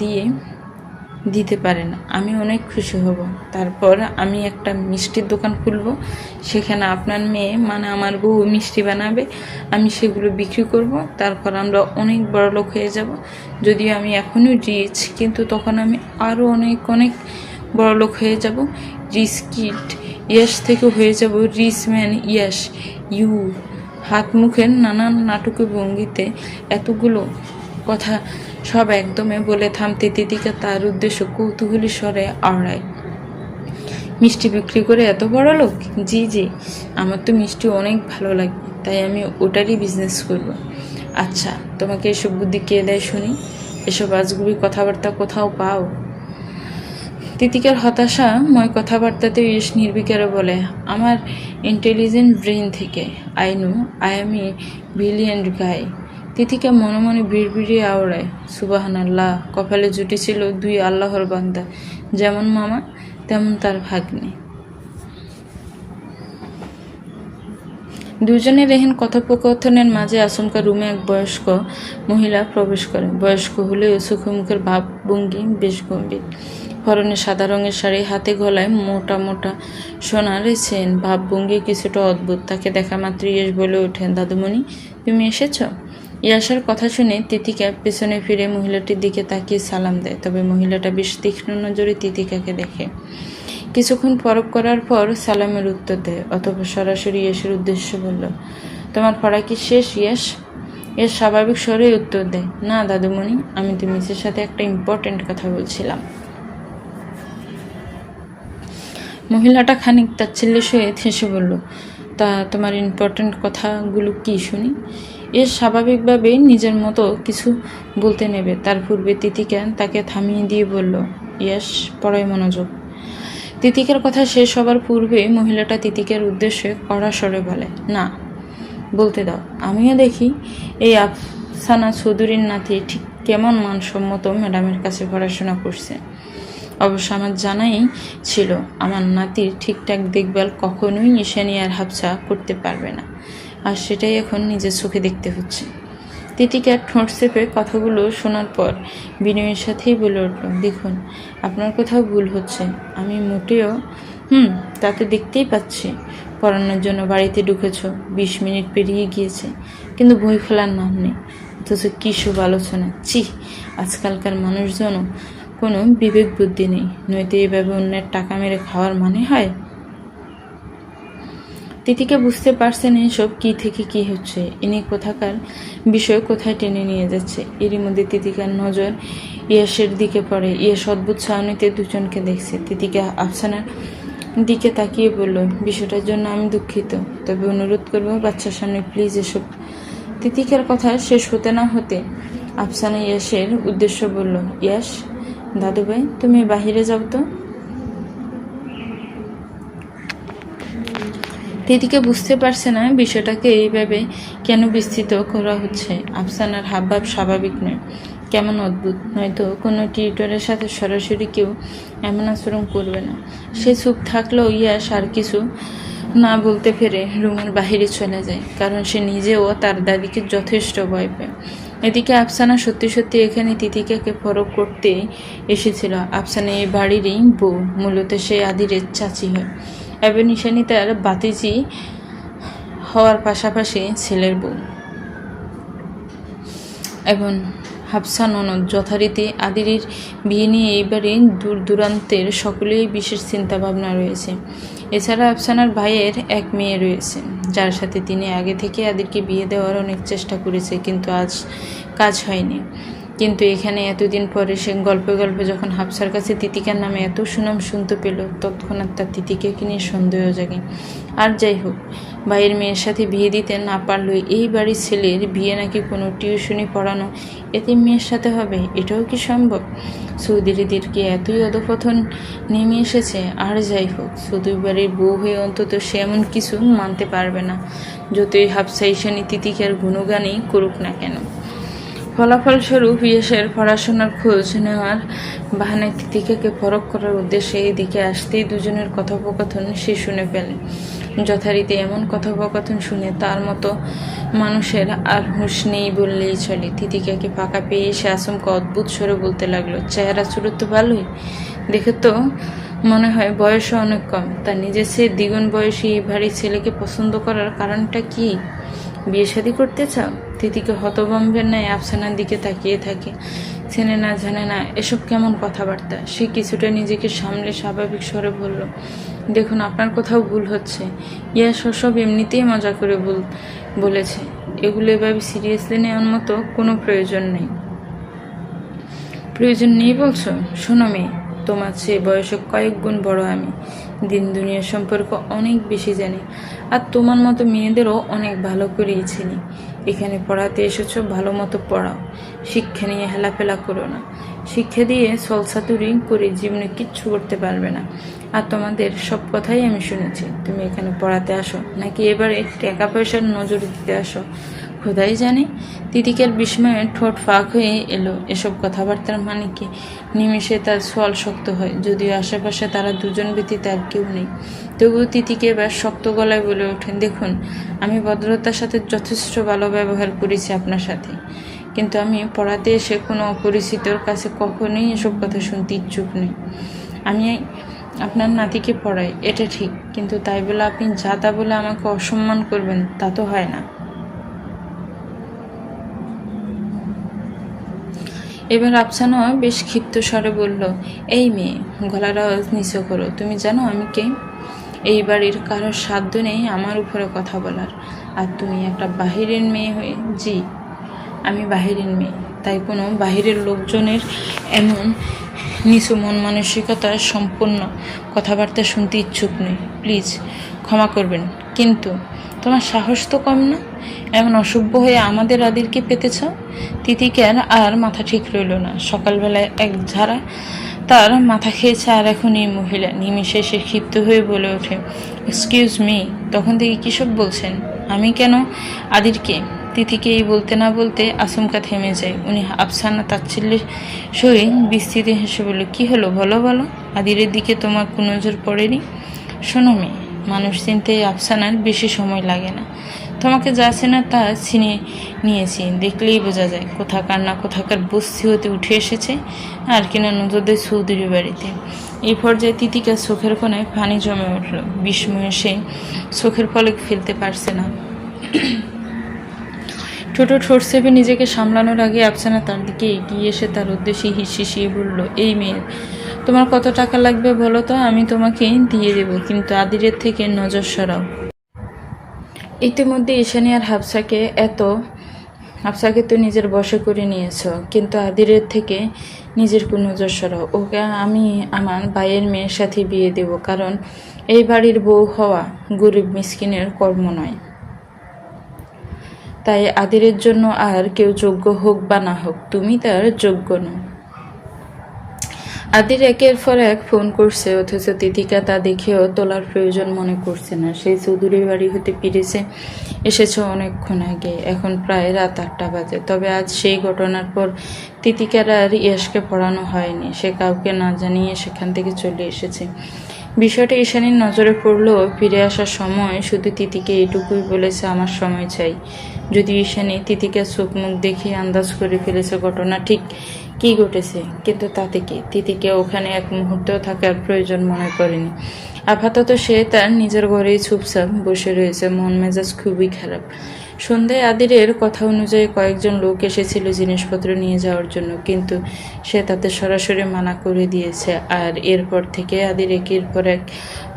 দিতে পারেন। আমি অনেক খুশি হব। তারপর আমি একটা মিষ্টির দোকান খুলব, সেখানে আপনার মেয়ে মানে আমার বউ মিষ্টি বানাবে, আমি সেগুলো বিক্রি করব। তারপর আমরা অনেক বড় লোক হয়ে যাব। যদিও আমি এখনই রিচ, কিন্তু তখন আমি আরও অনেক অনেক বড় লোক হয়ে যাব। রিচ কিড ইয়াস থেকে হয়ে যাব রিচ ম্যান ইয়াস। ইউ হাত মুখের নানান নাটকে ভঙ্গিতে এতগুলো কথা সব একদমে বলে থামতে তিতিকা তার উদ্দেশ্য কৌতূহলী স্বরে আওড়ায়, মিষ্টি বিক্রি করে এত বড় লোক? জি জি, আমার তো মিষ্টি অনেক ভালো লাগে, তাই আমি ওটারই বিজনেস করব। আচ্ছা, তোমাকে এসব বুদ্ধি কে দেয় শুনি? এসব আজগুবি কথাবার্তা কোথাও পাও? তিতিকার হতাশাময় কথাবার্তাতে ইস নির্বিকারে বলে, আমার ইন্টেলিজেন্ট ব্রেন থেকে। I know I am a brilliant guy. Titika মনে মনে বিড়বিড়িয়ে আওড়ায়, সুবহানাল্লাহ, কপালে জুটেছিল দুই আল্লাহর বান্দা, যেমন মামা তেমন তার ভাগ্নে। দুজনের এহেন কথোপকথনের মাঝে আচমকা রুমে এক বয়স্ক মহিলা প্রবেশ করে। বয়স্ক হলেও সুখমুখের ভাবভঙ্গি বেশ গম্ভীর। পরনে সাদা রঙের শাড়ি, হাতে গলায় মোটা মোটা সোনার চেন। ভাবভঙ্গি কিছুটা অদ্ভুত। তাকে দেখা মাত্র ইয়াস বলে ওঠেন, দাদুমণি তুমি এসেছ? ইয়াসের কথা শুনে তিতিকা পেছনে ফিরে মহিলাটির দিকে তাকিয়ে সালাম দেয়। তবে মহিলাটা বেশ তীক্ষ্ণ নজরে তিতিকাকে দেখে। কিছুক্ষণ পরখ করার পর সালামের উত্তর দেয়, অথবা সরাসরি ইয়াসের উদ্দেশ্যে বলল, তোমার পড়া কি শেষ ইয়াস? এর স্বাভাবিক স্বরেই উত্তর দেয়, না দাদুমণি, আমি তো মিসের সাথে একটা ইম্পর্টেন্ট কথা বলছিলাম। মহিলাটা খানিক তাচ্ছিল্যের সহিত হেসে বলল, তা তোমার ইম্পর্টেন্ট কথাগুলো কি শুনি? এর স্বাভাবিকভাবে নিজের মতো কিছু বলতে নেবে, তার পূর্বে তিতিকা তাকে থামিয়ে দিয়ে বলল, ইয়াস, পড়ায় মনোযোগ। তিতিকার কথা শেষ হবার পূর্বে মহিলাটা তিতিকার উদ্দেশ্যে কড়া স্বরে বলে, না, বলতে দাও, আমিও দেখি এই আফসানা চৌধুরীর নাতি ঠিক কেমন মানসম্মত ম্যাডামের কাছে পড়াশোনা করছে। অবশ্য আমার জানাই ছিল আমার নাতির ঠিকঠাক দেখভাল কখনোই ঈশানী আর হাফসা করতে পারবে না, আর সেটাই এখন নিজের চোখে দেখতে হচ্ছে। তিতিকার ঠোঁট চেপে কথাগুলো শোনার পর বিনয়ের সাথেই বলে উঠল, দেখুন, আপনার কোথাও ভুল হচ্ছে। আমি মোটেও তা তো দেখতেই পাচ্ছি। পড়ানোর জন্য বাড়িতে ঢুকেছ, 20 মিনিট পেরিয়ে গিয়েছে, কিন্তু বই খোলার নাম নেই। অথচ কী সব আলোচনা! ছি, আজকালকার মানুষজনও কোনো বিবেক বুদ্ধি নেই, নয়তো এইভাবে অন্যের টাকা মেরে খাওয়ার মানে হয়? তিতিকা বুঝতে পারছেন এসব কী থেকে কী হচ্ছে, ইনি কোথাকার বিষয় কোথায় টেনে নিয়ে যাচ্ছে। এরই মধ্যে তিতিকার নজর ইয়াসের দিকে পড়ে। ইয়াস অদ্ভুত ছাউনিতে দুজনকে দেখছে। তিতিকা আফসানার দিকে তাকিয়ে বলল, বিষয়টার জন্য আমি দুঃখিত, তবে অনুরোধ করবো বাচ্চার সামনে প্লিজ এসব। তিতিকার কথা শেষ হতে না হতে আফসানা ইয়াসের উদ্দেশ্য বলল, ইয়াস, দাদুভাই তুমি বাহিরে যাও তো। তিতিকা বুঝতে পারছে না বিষয়টাকে এইভাবে কেন বিস্তৃত করা হচ্ছে। আফসানার হাবভাব স্বাভাবিক নয়, কেমন অদ্ভুত। নয়তো কোনো টিউটরের সাথে সরাসরি কেউ এমন আচরণ করবে না। সে চুপ থাকলেও ইয়াস আর কিছু না বলতে পেরে রুমের বাহিরে চলে যায়, কারণ সে নিজেও তার দাদিকে যথেষ্ট ভয় পায়। এদিকে আফসানা সত্যি সত্যি এখানে তিতিকাকে পরখ করতে এসেছিল। আফসানা এই বাড়িরই বউ, মূলত সে আদিরের চাচি হয়, এবং ঈশানী তার বাতিজি হওয়ার পাশাপাশি ছেলের বউ। এবং হাফসা ননদ। যথারীতি আদিরের বিয়ে নিয়ে এইবারে দূর দূরান্তের সকলেই বিশেষ চিন্তা ভাবনা রয়েছে। এছাড়া আফসানার ভাইয়ের এক মেয়ে রয়েছে, যার সাথে তিনি আগে থেকে আদিরকে বিয়ে দেওয়ার অনেক চেষ্টা করেছে, কিন্তু আজ কাজ হয়নি। কিন্তু এখানে এতদিন পরে সে গল্পে গল্পে যখন হাফসার কাছে তিতিকার নামে এত সুনাম শুনতে পেল, তৎক্ষণাৎ তার তিতিকাকে নিয়ে সন্দেহ জাগে। আর যাই হোক, ভাইয়ের মেয়ের সাথে বিয়ে দিতে না পারলেও এই বাড়ির ছেলের বিয়ে নাকি কোনো টিউশনি পড়ানো এতে মেয়ের সাথে হবে, এটাও কি সম্ভব? সৌদিরিদের কি এতই অধপতন নেমে এসেছে? আর যাই হোক, সৌদির বাড়ির বউ হয়ে অন্তত সে এমন কিছু মানতে পারবে না, যতই হাফসা ঈশানী তিতিকার গুণগানই করুক না কেন। ফলাফলস্বরূপ ইয়েসের পড়াশোনার খোঁজ নেওয়ার বাহানায় তিতিকাকে পরখ করার উদ্দেশ্যে এদিকে আসতেই দুজনের কথোপকথন সে শুনে ফেলে। যথারীতি এমন কথোপকথন শুনে তার মতো মানুষের আর হুঁশ নেই বললেই চলে। তিতিকাকে ফাঁকা পেয়ে সে আচমকা অদ্ভুত স্বরে বলতে লাগলো, চেহারা চুরো তো ভালোই, দেখে তো মনে হয় বয়সও অনেক কম। তার নিজের চেয়ে দ্বিগুণ বয়সী এই ভারী ছেলেকে পছন্দ করার কারণটা কি? বিয়ে শাদী করতে চাও? তিতিকে হতভম্বের ন্যায় আফসানার দিকে তাকিয়ে থাকে। চেনে না জানে না এসব কেমন কথাবার্তা। সে কিছুটা নিজেকে সামলে স্বাভাবিক স্বরে বলল, দেখুন আপনার কোথাও ভুল হচ্ছে। ইয়াস সব এমনিতেই মজা করে বলেছে, এগুলো এভাবে সিরিয়াসলি নেওয়ার মতো কোনো প্রয়োজন নেই। প্রয়োজন নেই বলছো? শোনো মেয়ে, তোমার চেয়ে বয়সে কয়েক গুণ বড় আমি, দিন দুনিয়ার সম্পর্ক অনেক বেশি জানি, আর তোমার মতো মেয়েদেরও অনেক ভালো করেই চিনি। এখানে পড়াতে এসেছো, ভালো মতো পড়াও, শিক্ষা নিয়ে হেলাফেলা করো না। শিক্ষা দিয়ে সলসাতুরি করে জীবনে কিচ্ছু করতে পারবে না। আর তোমাদের সব কথাই আমি শুনেছি। তুমি এখানে পড়াতে আসো নাকি এবারে টাকা পয়সার নজর দিতে আসো খোদাই জানে। তিতিকার বিস্ময়ে ঠোঁট ফাঁক হয়ে এলো। এসব কথাবার্তার মানে কি? নিমেষে তার সোয়াল শক্ত হয়, যদিও আশেপাশে তারা দুজন ব্যতীত আর কেউ নেই। তবুও তিতিকে এবার শক্ত গলায় বলে ওঠেন, দেখুন আমি ভদ্রতার সাথে যথেষ্ট ভালো ব্যবহার করেছি আপনার সাথে, কিন্তু আমি পড়াতে এসে কোনো অপরিচিতর কাছে কখনোই এসব কথা শুনতে ইচ্ছুক নই। আমি আপনার নাতিকে পড়াই, এটা ঠিক, কিন্তু তাই বলে আপনি যা তা বলে আমাকে অসম্মান করবেন, তা তো হয় না। এবার আফসানা বেশ ক্ষিপ্ত স্বরে বলল, এই মেয়ে, গলার আওয়াজ নিচু করো। তুমি জানো আমি কে? এই বাড়ির কারোর সাধ্য নেই আমার উপরে কথা বলার, আর তুমি একটা বাহিরের মেয়ে হয়ে। জি, আমি বাহিরের মেয়ে, তাই কোনো বাহিরের লোকজনের এমন নিচু মন মানসিকতার সম্পন্ন কথাবার্তা শুনতে ইচ্ছুক নই। প্লিজ ক্ষমা করবেন, কিন্তু তোমার সাহস তো কম না, এমন অসভ্য হয়ে আমাদের আদিরকে পেতে চাও? তিতিকার আর মাথা ঠিক রইল না। সকালবেলায় এক ঝাড়া তার মাথা খেয়েছে, আর এখন এই মহিলা। নিমিষে সে ক্ষিপ্ত হয়ে বলে ওঠে, এক্সকিউজ মি, তখন থেকে কিসব বলছেন? আমি কেন আদিরকে? তিথিকে এই বলতে না বলতে আচমকা থেমে যায়। উনি আফসানা তাচ্ছিল্যের সহিত বিস্তৃতি হেসে বলল, কি হলো বলো বলো, আদিরের দিকে তোমার কোনো নজর পড়েনি? শোনো মেয়ে, মানুষ চিনতে আফসানার বেশি সময় লাগে না। তোমাকে যা চেনা তা চিনে নিয়েছি, দেখলেই বোঝা যায় কোথাকার না কোথাকার বস্তি হতে উঠে এসেছে, আর কিনা নজরদের চৌধুরী বাড়িতে। এই পর্যায়ে তিতিকা চোখের কোণায় পানি জমে উঠল। বিস্ময়ে সে চোখের পলক ফেলতে পারছে না। ছোট ঠোঁট চেপে নিজেকে সামলানোর আগে আফসানা তার দিকে এগিয়ে এসে তার উদ্দেশ্যে হিসিয়ে বলল, এই মেয়ে, তোমার কত টাকা লাগবে বলো তো, আমি তোমাকে দিয়ে দেব, কিন্তু আদিরের থেকে নজর সরাও। ইতিমধ্যে ঈশানী আর হাফসাকে তো নিজের বশে করে নিয়েছ, কিন্তু আদিরের থেকে নিজের নজর সরাও। ওকে আমি আমার ভাইয়ের মেয়ের সাথে বিয়ে দেব, কারণ এই বাড়ির বউ হওয়া গরিব মিসকিনের কর্ম নয়। তাই আদিরের জন্য আর কেউ যোগ্য হোক বা না হোক, তুমি তার যোগ্য নও। আদির একের পর এক ফোন করছে, অথচ তিতিকা তা দেখেও তোলার প্রয়োজন মনে করছে না। সেই চৌধুরী বাড়ি হতে ফিরেছে এসেছে অনেকক্ষণ আগে, এখন প্রায় রাত 8টা বাজে। তবে আজ সেই ঘটনার পর তিতিকার আর ইয়াসকে পড়ানো হয়নি। সে কাউকে না জানিয়ে সেখান থেকে চলে এসেছে। বিষয়টা ঈশানীর নজরে পড়লেও ফিরে আসার সময় শুধু তিতিকে এটুকুই বলেছে, আমার সময় চাই। যদি ঈশানী তিতিকার চোখ মুখ দেখে আন্দাজ করে ফেলেছে ঘটনা ঠিক কী ঘটেছে, কিন্তু তাতে কি তিতিকে ওখানে এক মুহূর্তেও থাকার প্রয়োজন মনে করেনি। আপাতত সে তার নিজের ঘরেই চুপচাপ বসে রয়েছে, মন মেজাজ খুবই খারাপ। সন্ধ্যায় আদিরের কথা অনুযায়ী কয়েকজন লোক এসেছিল জিনিসপত্র নিয়ে যাওয়ার জন্য, কিন্তু সে তাতে সরাসরি মানা করে দিয়েছে। আর এরপর থেকে আদির একের পর এক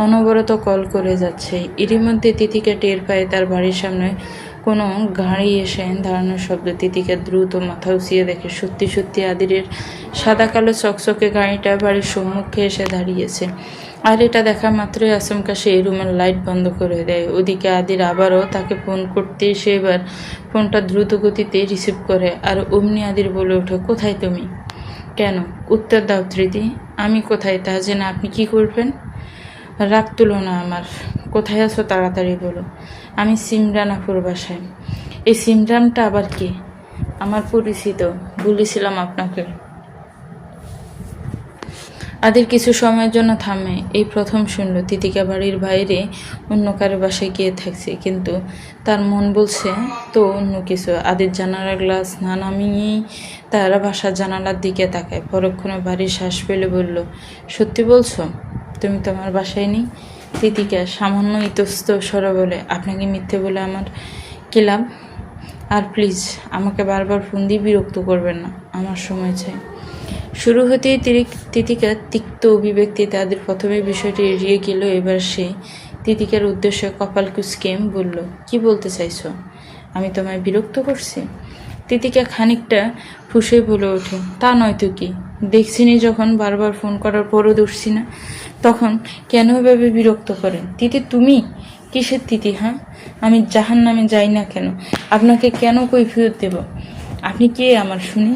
অনবরত কল করে যাচ্ছে। এরই মধ্যে তিথিকা টের পায় তার বাড়ির সামনে কোনো গাড়ি এসে দাঁড়ানোর শব্দ। তিথিকা দ্রুত মাথা উঁচিয়ে দেখে সত্যি সত্যি আদিরের সাদা কালো চকচকে গাড়িটা বাড়ির সম্মুখে এসে দাঁড়িয়েছে। আর এটা দেখা মাত্রই আচমকা সে রুমের লাইট বন্ধ করে দেয়। ওদিকে আদির আবারও তাকে ফোন করতে সে এবার ফোনটা দ্রুত গতিতে রিসিভ করে। আর অমনি আদির বলে ওঠে, কোথায় তুমি? কেন? উত্তর দাও তৃতি। আমি কোথায় তা জেনে আপনি কি করবেন? রাগ তুলো না আমার। কোথায় আছো তাড়াতাড়ি বলো। আমি সিমরান আপুর বাসায়। এই সিমরানটা আবার কে? আমার পরিচিত, বলেছিলাম আপনাকে। আদির কিছু সময়ের জন্য থামে। এই প্রথম শুনল তিতিকা বাড়ির বাইরে অন্য কারো বাসায় গিয়ে থাকছে, কিন্তু তার মন বলছে তো অন্য কিছু। আদির জানালার গ্লাস না নামিয়েই তারা বাসার জানালার দিকে তাকায়। পরক্ষণে বাড়ির শ্বাস ফেলে বলল, সত্যি বলছো? তুমি তো আমার বাসায় নেই। তিতিকা সামান্য ইতস্ত স্বরে বলে, আপনাকে মিথ্যে বলে আমার কি লাভ? আর প্লিজ আমাকে বারবার ফোন দিয়ে বিরক্ত করবেন না, আমার সময় চাই। শুরু হতেই তিতিকা তিক্ত অভিব্যক্তি তাদের প্রথমে বিষয়টি এড়িয়ে গেল। এবার সে তিতিকার উদ্দেশ্যে কপাল কুঁচকে বলল, কি বলতে চাইছো? আমি তোমায় বিরক্ত করছি? তিতিকা খানিকটা ফুঁসে বলে ওঠে, তা নয়তো কি? দেখছিনি যখন বারবার ফোন করার পরও ধরছি না, তখন কেন এভাবে বিরক্ত করেন? তিতি তুমি? কিসের তিতি? হ্যাঁ, আমি জাহান্নামে যাই না কেন? আপনাকে কেন কৈফিয়ত দেব? আপনি কে আমার শুনি?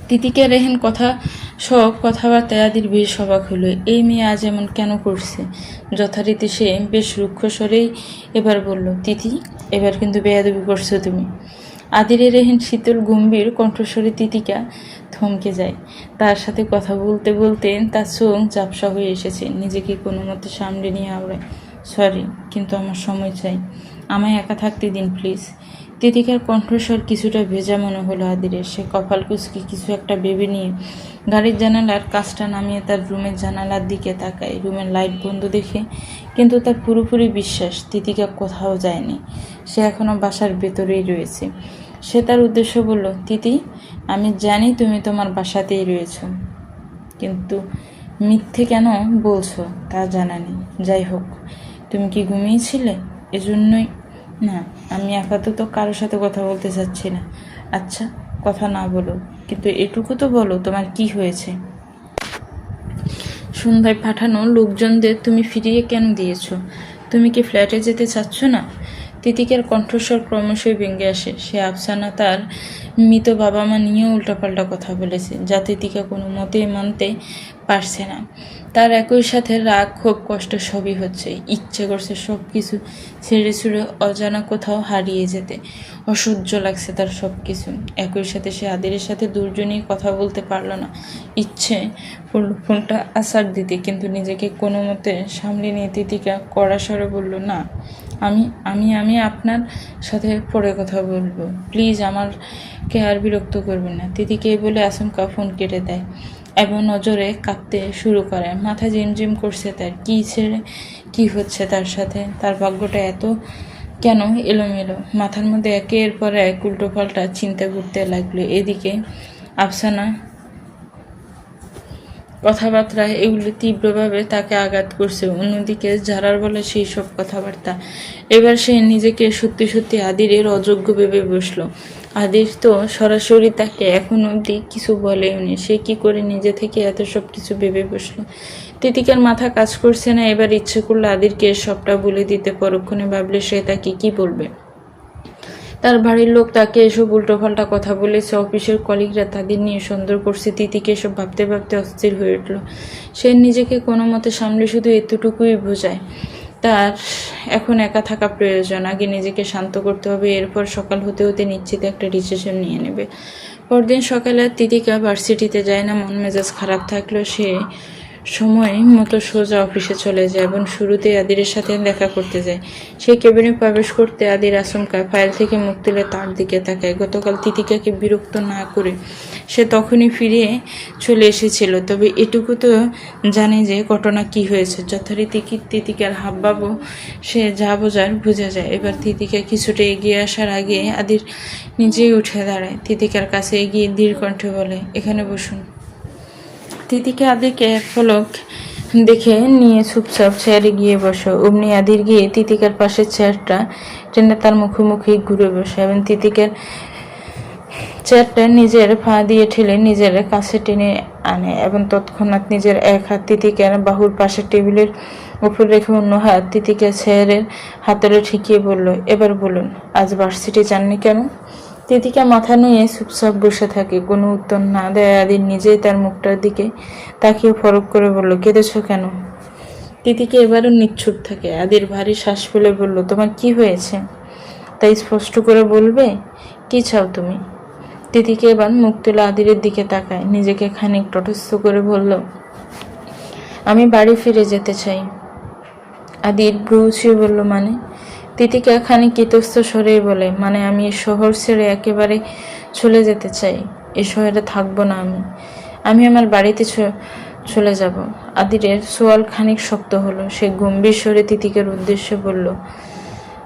তিতিকা রেহেন সব কথাবার্তায় আদির বেশ অবাক হলো। এই মেয়ে আজ এমন কেন করছে? যথারীতি সে বেশ রুক্ষ স্বরেই এবার বলল, তিথি এবার কিন্তু বেয়াদবি করছো তুমি। আদির রেহেন শীতল গম্ভীর কণ্ঠস্বরে তিতিকা থমকে যায়। তার সাথে কথা বলতে বলতে তার চোখ ঝাপসা হয়ে এসেছে। নিজেকে কোনো মতে সামলে নিয়ে আওড়ায়, সরি, কিন্তু আমার সময় চাই, আমায় একা থাকতে দিন প্লিজ। তিতিকার কণ্ঠস্বর কিছুটা ভেজা মনে হলো আদিরের। সে কপাল কুঁচকে কিছু একটা ভেবে নিয়ে গাড়ির জানালার কাজটা নামিয়ে তার রুমের জানালার দিকে তাকায়। রুমের লাইট বন্ধ দেখে কিন্তু তার পুরোপুরি বিশ্বাস তিতিকা কোথাও যায়নি, সে এখনও বাসার ভেতরেই রয়েছে। সে তার উদ্দেশ্য বলল, তিতি আমি জানি তুমি তোমার বাসাতেই রয়েছ, কিন্তু মিথ্যে কেন বলছো তা জানা নেই। যাই হোক, তুমি কি ঘুমিয়েছিলে? এজন্যই না, আমি আপাতত কারোর সাথে কথা বলতে চাচ্ছি না। আচ্ছা, কথা না বলো, কিন্তু এটুকু তো বলো তোমার কি হয়েছে? সন্ধ্যায় পাঠানো লোকজনদের তুমি ফিরিয়ে কেন দিয়েছো? তুমি কি ফ্ল্যাটে যেতে চাচ্ছ না? তিতিকার কণ্ঠস্বর ক্রমশই ভেঙে আসে। সে আফসানা তার মৃত বাবা মা নিয়েও উল্টাপাল্টা কথা বলেছে, যা তিতিকা কোনো মতেই মানতে পারছে না। তার একই সাথে রাগ, ক্ষোভ, কষ্ট সবই হচ্ছে। ইচ্ছে করছে সব কিছু ছেড়ে ছুড়ে অজানা কোথাও হারিয়ে যেতে। অসহ্য লাগছে তার সব কিছু। একই সাথে সে আদিরের সাথে দুজনেই কথা বলতে পারল না। ইচ্ছে ফোনটা আসার দিতে, কিন্তু নিজেকে কোনো মতে সামলে নিয়ে তিতিকা কড়া স্বরে বলল, না, আমি আমি আমি আপনার সাথে পরে কথা বলবো, প্লিজ আমারকে আর বিরক্ত করবেন না। তিতিকে বলে আচমকা ফোন কেটে দেয় এবং নজরে কাঁদতে শুরু করে। মাথা ঝিমঝিম করছে তার। কি হচ্ছে তার সাথে? তার ভাগ্যটা এত কেন এলোমেলো? মাথার মধ্যে একের পর এক উল্টোপাল্টা চিন্তা করতে লাগলো। এদিকে আফসানা কথাবার্তা এগুলো তীব্রভাবে তাকে আঘাত করছে। অন্যদিকে ঝাড়ার বলে সেই সব কথাবার্তা। এবার সে নিজেকে সত্যি সত্যি আদিরের অযোগ্য ভেবে বসলো। আদির তো সরাসরি তাকে এখন অবধি কিছু বলেওনি, সে কি করে নিজে থেকে এত সব কিছু ভেবে বসলো? তিতিকার মাথা কাজ করছে না। এবার ইচ্ছে করলো আদিরকে সবটা বলে দিতে। পরক্ষণে ভাবলে সে তাকে কি বলবে। তার বাড়ির লোক তাকে এসব উল্টোপাল্টা কথা বলেছে, অফিসের কলিগরা তাদের নিয়ে সন্দেহ করছে। তিতিকে এসব ভাবতে ভাবতে অস্থির হয়ে উঠল। সে নিজেকে কোনো মতে সামলে শুধু এতটুকুই বোঝায়, তার এখন একা থাকা প্রয়োজন। আগে নিজেকে শান্ত করতে হবে, এরপর সকাল হতে হতে নিশ্চিত একটা ডিসিশন নিয়ে নেবে। পরদিন সকালে তিতিকা ভার্সিটিতে যায় না। মন মেজাজ খারাপ থাকলেও সে সময় মতো সোজা অফিসে চলে যায় এবং শুরুতেই আদিরের সাথে দেখা করতে যায়। সেই কেবিনে প্রবেশ করতে আদির আচমকা ফাইল থেকে মুখ তুলে তার দিকে তাকায়। গতকাল তিতিকাকে বিরক্ত না করে সে তখনই ফিরিয়ে চলে এসেছিল, তবে এটুকু তো জানে যে ঘটনা কি হয়েছে। যথারীতি তিতিকার হাবভাবও সে যা বোঝার বুঝে যায়। এবার তিতিকা কিছুটা এগিয়ে আসার আগে আদির নিজেই উঠে দাঁড়ায়। তিতিকার কাছে এগিয়ে ধীর কণ্ঠে বলে, এখানে বসুন। তিতিকা আদিকে এক পলক দেখে নিয়ে চুপচাপ চেয়ারে গিয়ে বসে। অমনি আদির গিয়ে তিতিকার পাশে চেয়ারটা টেনে তার মুখোমুখি ঘুরে বসে এবং তিতিকার চেয়ারটা নিজের পা দিয়ে ঠেলে নিজের কাছে টেনে আনে এবং তৎক্ষণাৎ নিজের এক হাত তিতিকার বাহুর পাশে টেবিলের উপর রেখে অন্য হাত তিতিকার চেয়ারের হাতলে ঠেকিয়ে বলল, এবার বলুন, আজ ভার্সিটি যাননি কেন? তিতিকা মাথা নুয়ে চুপচাপ বসে থাকে। কোনো উত্তর না দেয় আদির নিজেই তার মুখটার দিকে তাকিয়ে ফরক করে বলল, কেঁদেছ কেন? তিতিকা এবারও নিচ্ছুপ থাকে। আদির ভারী শ্বাস ফেলে বলল, তোমার কি হয়েছে তাই স্পষ্ট করে বলবে? কি চাও তুমি? তিতিকা এবার মুখ তুলে আদিরের দিকে তাকায়, নিজেকে খানিক তটস্থ করে বলল, আমি বাড়ি ফিরে যেতে চাই। আদির ভ্রু উঁচিয়ে বলল, মানে? তিতিকা খানিক ইতস্ত স্বরেই বলে, মানে আমি এই শহর ছেড়ে একেবারে চলে যেতে চাই। এ শহরে থাকবো না আমি। আমি আমার বাড়িতে চলে যাব। আদিরের সোয়াল খানিক শক্ত হলো। সে গম্ভীর স্বরে তিতিকার উদ্দেশ্যে বলল,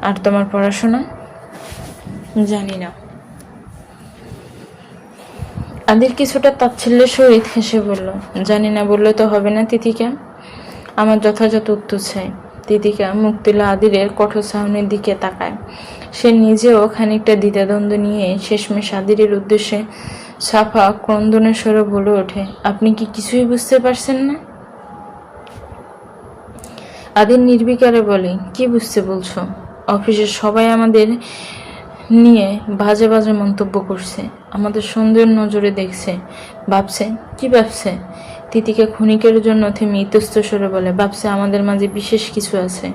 আর তোমার পড়াশোনা? জানি না। আদির কিছুটা তাচ্ছিল্যের সহিত হেসে বলল, জানি না বললে তো হবে না তিতিকা, আমার যথাযথ উত্তর চাই। তিতিকা মুখ তুলে আদিরের কঠোর চাহনির দিকে তাকায়। সে নিজেও খানিকটা দ্বিধাদ্বন্দ্ব নিয়ে শেষমেশ আদিরের উদ্দেশ্যে সাফা ক্রন্দনের স্বরে বলে ওঠে, আপনি কি কিছুই বুঝতে পারছেন না? আদির নির্বিকারে বলে, কি বুঝতে বলছো? অফিসের সবাই আমাদের নিয়ে বাজে বাজে মন্তব্য করছে, আমাদের সন্দেহের নজরে দেখছে। ভাবছে? কি ভাবছে? তিতিকা ক্ষণিকের জন্য থেমে ইতস্ত স্বরে বলে, ভাবছে আমাদের মাঝে বিশেষ কিছু আছে।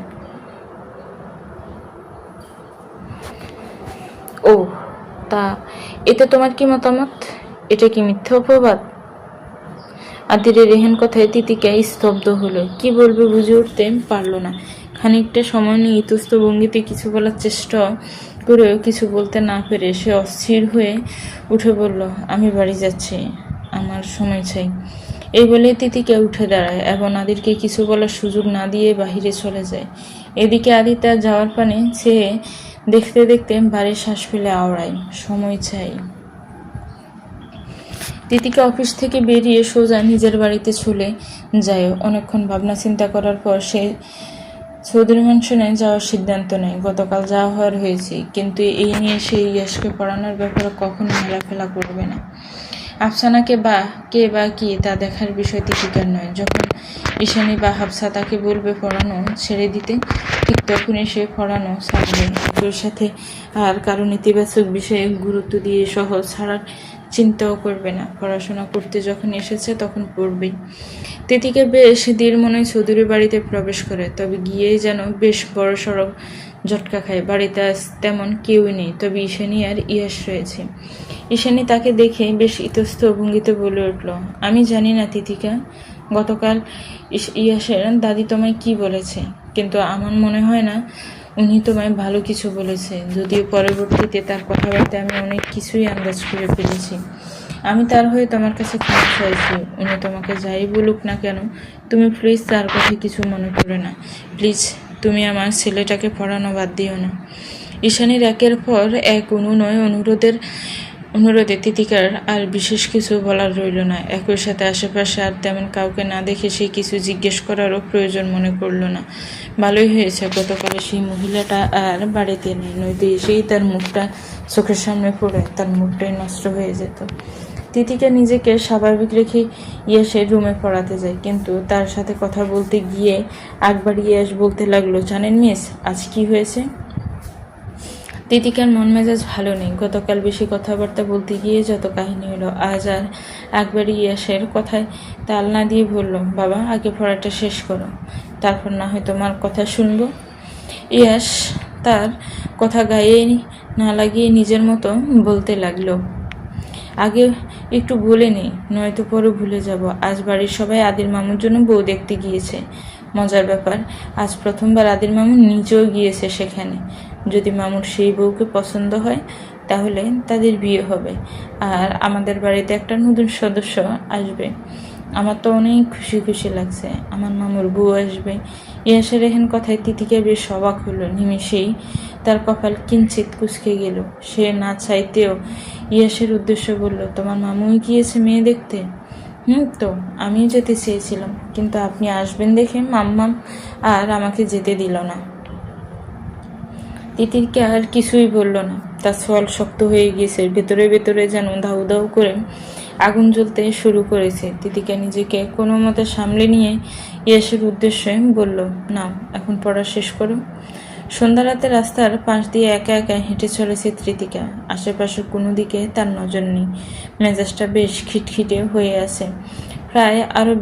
ও তা, এতে তোমার কি মতামত? এটা কি মিথ্যা অপবাদ? আদিরের এহেন কথায় তিতিকা স্তব্ধ হলো। কি বলবে বুঝে উঠতে পারল না। খানিকটা সময় নিয়ে ইতস্ত ভঙ্গিতে কিছু বলার চেষ্টা করেও কিছু বলতে না পেরে সে অস্থির হয়ে উঠে বলল, আমি বাড়ি যাচ্ছি, আমার সময় চাই। এই বলে তিতিকা উঠে দাঁড়ায় এবং আদিরকে কিছু বলার সুযোগ না দিয়ে বাহিরে চলে যায়। এদিকে আদি তার যাওয়ার পানে চেয়ে দেখতে দেখতে বাড়ির শ্বাস ফেলে আওড়ায়, সময় চাই। তিতিকা অফিস থেকে বেরিয়ে সোজা নিজের বাড়িতে চলে যায়। অনেকক্ষণ ভাবনা চিন্তা করার পর সে চৌধুরী ম্যানশনে যাওয়ার সিদ্ধান্ত নেয়। গতকাল যাওয়া হওয়ার হয়েছে, কিন্তু এই নিয়ে সে ইয়াসকে পড়ানোর ব্যাপারে কখনো হেলাফেলা করবে না। আফসানাকে কে বা কি তা দেখার বিষয় তিতিকার নয়। যখন ঈশানী বা হাফসা তাকে বলবে পড়ানো ছেড়ে দিতে, ঠিক তখনই সে পড়ানো ছাড়বে। ওর সাথে আর কারো নেতিবাচক বিষয়ে গুরুত্ব দিয়ে সহজ ছাড়ার চিন্তাও করবে না। পড়াশোনা করতে যখন এসেছে তখন পড়বেই। তিতিকা বেশ দৃঢ় মনে চৌধুরী বাড়িতে প্রবেশ করে, তবে গিয়েই যেন বেশ বড় সড়ক ঝটকা খায়। বাড়িতে আজ তেমন কেউই নেই, তবে ঈশানী আর ইয়াস রয়েছে। ঈশানী তাকে দেখে বেশ ইতস্ত ভঙ্গিতে বলে উঠল, আমি জানি না তিতিকা, গতকাল ইয়াসের দাদি তোমায় কি বলেছে, কিন্তু আমার মনে হয় না উনি তোমায় ভালো কিছু বলেছে। যদিও পরবর্তীতে তার কথাবার্তায় আমি অনেক কিছুই আন্দাজ করে ফেলেছি। আমি তার হয়ে তোমার কাছে ক্ষমা চাইছি। উনি তোমাকে যাই বলুক না কেন, তুমি প্লিজ তার কথা কিছু মনে করো না। প্লিজ তুমি আমার ছেলেটাকে পড়ানো বাদ দিও না। ঈশানীর একের পর এক অনুনয় অনুরোধে তিতিকার আর বিশেষ কিছু বলার রইল না। একই সাথে আশেপাশে আর তেমন কাউকে না দেখে সে কিছু জিজ্ঞেস করারও প্রয়োজন মনে করল না। ভালোই হয়েছে গতকালে সেই মহিলাটা আর বাড়িতে নেই, নইতে এসেই তার মুখটা চোখের সামনে পড়ে তার মুখটাই নষ্ট হয়ে যেত। তিতিকা নিজেকে স্বাভাবিক রেখে ইয়াসের রুমে পড়াতে যায়, কিন্তু তার সাথে কথা বলতে গিয়ে একবার ইয়াস বলতে লাগলো, জানেন মিস, আজ কি হয়েছে? তিতিকার মন মেজাজ ভালো নেই। গতকাল বেশি কথাবার্তা বলতে গিয়ে যত কাহিনী হলো, আজ আর একবার ইয়াসের কথায় তাল না দিয়ে বলল, বাবা আগে পড়াটা শেষ করো, তারপর না হয় তোমার কথা শুনবো। ইয়াস তার কথা গায়ে না লাগিয়ে নিজের মতো বলতে লাগলো, আগে একটু বলে নেই, নয়তো পরে ভুলে যাব। আজ বাড়ির সবাই আদির মামুর জন্য বউ দেখতে গিয়েছে। মজার ব্যাপার, আজ প্রথমবার আদির মামু নিজেও গিয়েছে সেখানে। যদি মামুর সেই বউকে পছন্দ হয় তাহলে তাদের বিয়ে হবে, আর আমাদের বাড়িতে একটা নতুন সদস্য আসবে। আমার তো অনেক খুশি খুশি লাগছে, আমার মামুর বউ আসবে। ইয়াসের এহেন কথায় তিতিকে বেশ অবাক হলো। নিমেষেই তার কপাল কিঞ্চিত কুঁচকে গেল। সে না চাইতেও ইয়াসের উদ্দেশ্য বলল, তোমার মামুই গিয়েছে মেয়ে দেখতে? তো আমিও যেতে চেয়েছিলাম, কিন্তু আপনি আসবেন দেখে মাম্মাম আর আমাকে যেতে দিল না। তিতিরকে আর কিছুই বলল না। তার সোয়াল শক্ত হয়ে গিয়েছে, ভেতরে ভেতরে যেন দাউ দাউ করে আগুন জ্বলতে শুরু করেছে। তিতিকা নিজেকে কোনো মতে সামলে নিয়ে ইয়াসের উদ্দেশ্যে বলল, নাও এখন পড়া শেষ করো। সন্ধ্যা রাতে রাস্তার পাশ দিয়ে একা একা হেঁটে চলেছে তৃতিকা। আশেপাশে কোনো দিকে তার নজর নেই। মেজাজটা বেশ খিটখিটে হয়ে আছে। প্রায় আরো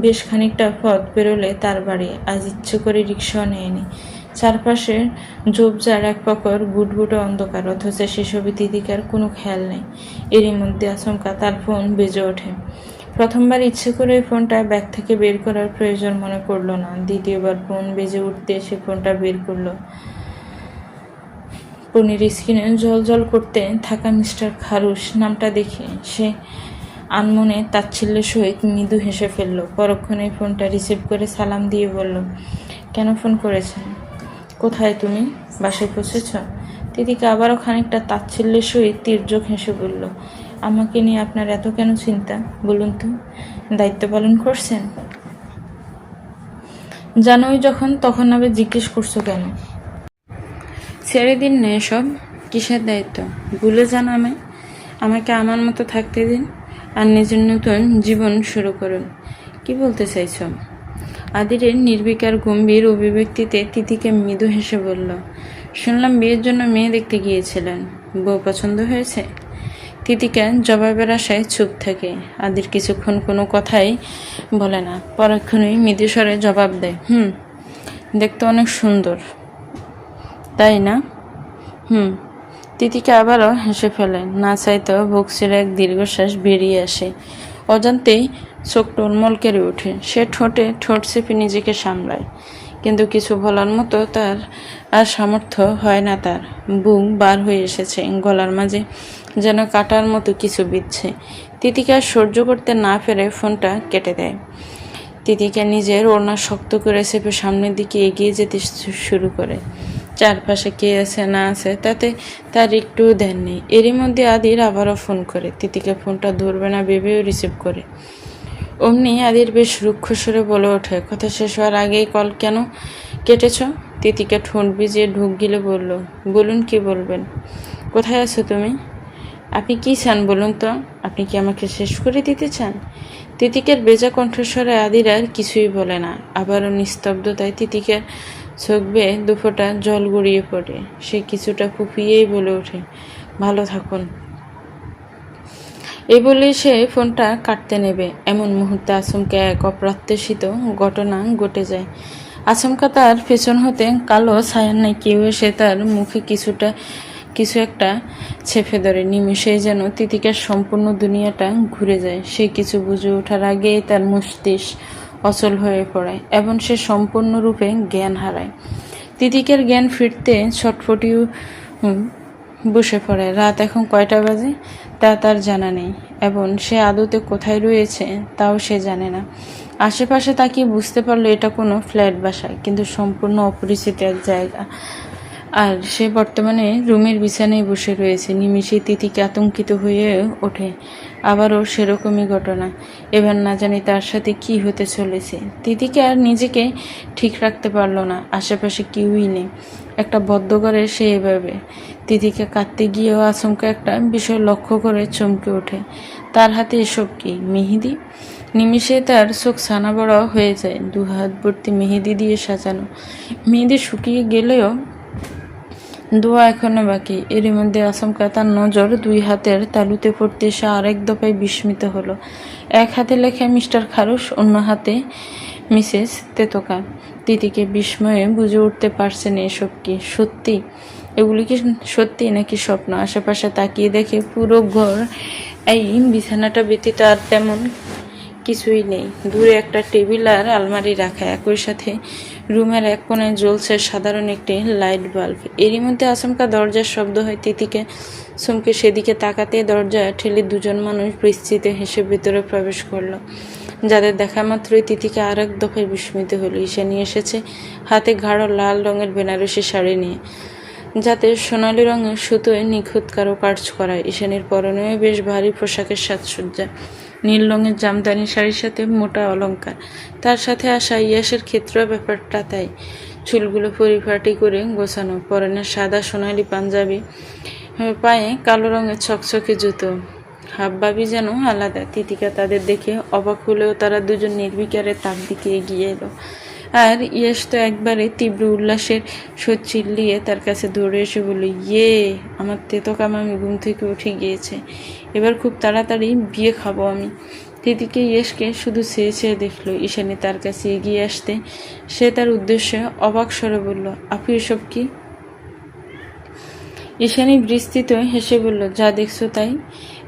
বেশ খানিকটা পথ পেরোলে তার বাড়ি। আজ ইচ্ছে করে রিক্সাও নেয়নি। চারপাশে ঝোপঝাড়, এক প্রকার গুটগুটে অন্ধকার, অথচ সেসবে তিতিকার কোনো খেয়াল নেই। এরই মধ্যে আচমকা তার ফোন বেজে ওঠে। প্রথমবার ইচ্ছে করে ফোনটা ব্যাগ থেকে বের করার প্রয়োজন মনে করলো না। দ্বিতীয়বার ফোন বেজে উঠতে সে ফোনটা বের করলো। ফোনের স্ক্রিনে জল করতে থাকা মিস্টার খারুশ নামটা দেখে সে আনমনে তাচ্ছিল্যের সহিত মৃদু হেসে ফেলল। পরক্ষণেই ফোনটা রিসিভ করে সালাম দিয়ে বলল, কেন ফোন করেছেন? কোথায় তুমি? বাসায় পৌঁছেছ? তিতিকা আবারও খানিকটা তাচ্ছিল্যের সহিত তির্যক হেসে বলল, আমাকে নিয়ে আপনার এত কেন চিন্তা বলুন তো? দায়িত্ব পালন করছেন? জানোই যখন, তখন আবার জিজ্ঞেস করছো কেন? ছেড়ে দিন না এসব। কিসের দায়িত্ব? ভুলে যান আমাকে আমার মতো থাকতে দিন, আর নিজের নতুন জীবন শুরু করুন। কি বলতে চাইছ? আদিরের নির্বিকার গম্ভীর অভিব্যক্তিতে তিতিকে মৃদু হেসে বলল, শুনলাম বিয়ের জন্য মেয়ে দেখতে গিয়েছিলেন, বউ পছন্দ হয়েছে? তিতিকা জবাবের আশায় চুপ থাকে। আদির কিছুক্ষণ কোনো কথাই বলে না, পরক্ষণেই মৃদু স্বরে জবাব দেয়, দেখতে অনেক সুন্দর, তাই না? তিতিকা আবারও হেসে ফেলে। না চাইতেও বুক ছেড়ে এক দীর্ঘশ্বাস বেরিয়ে আসে। অজান্তেই চোখ টলমল করে ওঠে। সে ঠোঁট চেপে নিজেকে সামলায়, কিন্তু কিছু বলার মতো তার আর সামর্থ্য হয় না। তার বুক বার হয়ে এসেছে, গলার মাঝে যেন কাটার মতো কিছু বিচ্ছে। তিতিকা সহ্য করতে না পেরে ফোনটা কেটে দেয়। তিতিকা নিজের ওড়না শক্ত করে চেপে সামনের দিকে এগিয়ে যেতে শুরু করে। চারপাশে কে আছে না আছে তাতে তার একটু ধ্যান নেই। এরই মধ্যে আদির আবারও ফোন করে। তিতিকা ফোনটা ধরবে না ভেবেও রিসিভ করে। অমনি আদির বেশ রুক্ষ স্বরে বলে ওঠে, কথা শেষ হওয়ার আগেই কল কেন কেটেছ? তিতিকা ঠোঁট ভিজিয়ে ঢুক গিলে বলল, বলুন কি বলবেন? কোথায় আছো তুমি? আপনি কি চান বলুন তো? আপনি কি আমাকে শেষ করে দিতে চান? তিতিকার বেজা কণ্ঠস্বরে আদির আর কিছুই বলে না। আবারও নিস্তব্ধতায় তিতিকার চোখ বেয়ে দুফোঁটা জল গড়িয়ে পড়ে। সে কিছুটা ফুপিয়েই বলে ওঠে, ভালো থাকুন। এই বলেই সে ফোনটা কাটতে নেবে, এমন মুহূর্তে আচমকা এক অপ্রত্যাশিত ঘটনা ঘটে যায়। আচমকা তার পেছন হতে কালো ছায়ার নাই কেউ এসে তার মুখে কিছু একটা চেপে ধরে। নিমেষেই যেন তিতিকার সম্পূর্ণ দুনিয়াটা ঘুরে যায়। সে কিছু বুঝে ওঠার আগেই তার মস্তিষ্ক অচল হয়ে পড়ে এবং সে সম্পূর্ণরূপে জ্ঞান হারায়। তিতিকার জ্ঞান ফিরতে ছটফটিও বসে পড়ে। রাত এখন কয়টা বাজে তা তার জানা নেই, এবং সে আদতে কোথায় রয়েছে তাও সে জানে না। আশেপাশে তাকিয়ে বুঝতে পারলো এটা কোনো ফ্ল্যাট বাসা, কিন্তু সম্পূর্ণ অপরিচিত এক জায়গা। আর সে বর্তমানে রুমের বিছানায় বসে রয়েছে। নিমিষে তিতিকে আতঙ্কিত হয়ে ওঠে। আবারও সেরকমই ঘটনা। এবার না জানি তার সাথে কি হতে চলেছে। তিতিকে আর নিজেকে ঠিক রাখতে পারল না। আশেপাশে কেউই নেই। একটা বদ্ধ ঘরে সে এভাবে। তিতিকে কাঁদতে গিয়েও আচমকা একটা বিষয় লক্ষ্য করে চমকে ওঠে। তার হাতে এসব কি? মেহেদি? নিমিষে তার চোখ ছানা বড় হয়ে যায়। 2 হাত ভর্তি মেহেদি দিয়ে সাজানো। মেহেদি শুকিয়ে গেলেও দোয়া এখনো বাকি। এরই মধ্যে আচমকা তার নজর 2 হাতের তালুতে পড়তে সে আরেক দফায় বিস্মিত হলো। এক হাতে লেখা মিস্টার খারুশ, অন্য হাতে মিসেস তেতকা। তিতিকে বিস্ময়ে বুঝে উঠতে পারছে না এসব কি সত্যি। এগুলি কি সত্যি নাকি স্বপ্ন? আশেপাশে তাকিয়ে দেখে পুরো ঘর এই বিছানাটা ব্যতীত আর তেমন কিছুই নেই। দূরে একটা টেবিল আর আলমারি রাখা, একই সাথে রুমের এক কোণে জ্বলছে সাধারণ একটি লাইট বাল্ব। এরই মধ্যে আচমকা দরজার শব্দ হয়। তিতিকে চমকে সেদিকে তাকাতে দরজা ঠেলে দুজন মানুষ বিস্তৃত হেসে ভেতরে প্রবেশ করলো, যাদের দেখা মাত্রই তিতিকে আর এক দফায় বিস্মিত হলো। ঈশানী এসেছে হাতে গাঢ় লাল রঙের বেনারসি শাড়ি নিয়ে, যাতে সোনালি রঙের সুতোয় নিখুঁত কারুকার্য করা। ঈশানীর পরনেও বেশ ভারী পোশাকের সাজসজ্জা, নীল রঙের জামদানি শাড়ির সাথে মোটা অলংকার। তার সাথে আসা ইয়াসের ক্ষেত্রেও ব্যাপারটা তাই। চুলগুলো পরিপাটি করে গোছানো, পরনে সাদা সোনালি পাঞ্জাবি, পায়ে কালো রঙের ছকছকে জুতো, হাবভাবি যেন আলাদা। তিতিকা তাদের দেখে অবাক হলেও তারা দুজন নির্বিকারে তার দিকে এগিয়ে এলো। আর ইয়াস তো একবারে তীব্র উল্লাসের স্বর চিল্লিয়ে তার কাছে দৌড়ে এসে বলল, ইয়ে, আমার তেতকা মামি ঘুম থেকে উঠে গিয়েছে, এবার খুব তাড়াতাড়ি বিয়ে খাবো আমি। তিতিকে ইয়াসকে শুধু চেয়ে চেয়ে দেখলো। ঈশানী তার কাছে এগিয়ে আসতে সে তার উদ্দেশ্যে অবাক স্বরে বলল, আপু এসব কি? ঈশানী বিস্তৃত হেসে বলল, যা দেখছো তাই।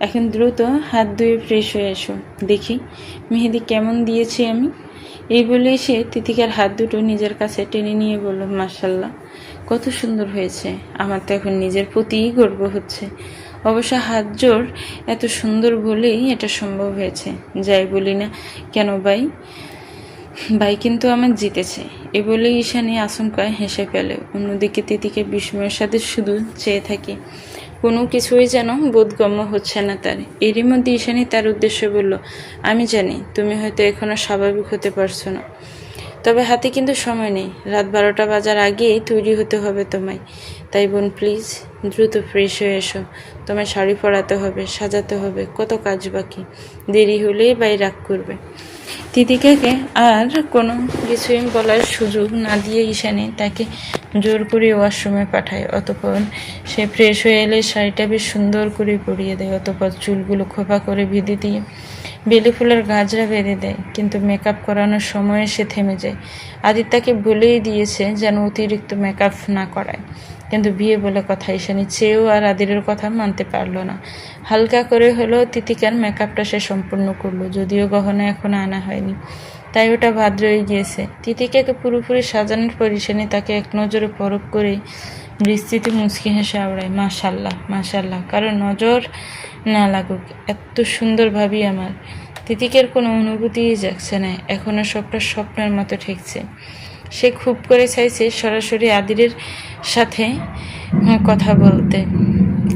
এখন দ্রুত হাত ধুয়ে ফ্রেশ হয়ে এসো, দেখি মেহেদি কেমন দিয়েছি আমি। এই বলে সে তিতিকার হাত দুটো নিজের কাছে টেনে নিয়ে বলল, মাশাল্লাহ, কত সুন্দর হয়েছে। আমার তো এখন নিজের প্রতিই গর্ব হচ্ছে। অবশ্য হাত জোর এত সুন্দর বলেই এটা সম্ভব হয়েছে। যাই বলি না কেন ভাই কিন্তু আমার জিতেছে। এ বলে ঈশানী আচমকা হেসে ফেলে। অন্যদিকে তিতিকে বিস্ময়ের সাথে শুধু চেয়ে থাকে, কোনো কিছুই যেন বোধগম্য হচ্ছে না তার। এরই মধ্যে ঈশানী তার উদ্দেশ্যে বলল, আমি জানি তুমি হয়তো এখনো স্বাভাবিক হতে পারছো না, তবে হাতে কিন্তু সময় নেই। রাত 12টা বাজার আগেই তৈরি হতে হবে তোমায়। তাই বোন, প্লিজ দ্রুত ফ্রেশ হয়ে এসো। তোমায় শাড়ি পরাতে হবে, সাজাতে হবে, কত কাজ বাকি। দেরি হলেই বাই রাগ করবে। তিতিকাকে আর কোনো কিছুই বলার সুযোগ না দিয়ে ঈশানী তাকে জোর করে ওয়াশরুমে পাঠায়। অতঃপর সে ফ্রেশ হয়ে এলে শাড়িটা বেশ সুন্দর করে পরিয়ে দেয়। অতঃপর চুলগুলো খোপা করে বেঁধে দিয়ে বেলি ফুলের গাজরা বেঁধে দেয়। কিন্তু মেকআপ করানোর সময় সে থেমে যায়। আদিত্যাকে বলেই দিয়েছে যেন অতিরিক্ত মেকআপ না করায়, কিন্তু বিয়ে বলে কথা ঈশানী চেয়েও আর আদিরের কথা মানতে পারল না। হালকা করে হলেও তিতিকার মেকআপটা সে সম্পূর্ণ করলো, যদিও গহনা এখনো আনা হয়নি, তাই ওটা বাদ রয়ে গিয়েছে। তিতিকাকে পুরোপুরি সাজানোর পর ঈশানী তাকে এক নজরে পরখ করে বিস্তৃতি মুচকি হেসে আওড়ায়, মাশাল্লাহ মাশাল্লাহ, কারো নজর না লাগুক, এত সুন্দর ভাবি আমার। তিতিকের কোনো অনুভূতিই যাচ্ছে না, এখনো সবটা স্বপ্নের মতো ঠেকছে। সে খুব করে চাইছে সরাসরি আদিরের সাথে কথা বলতে।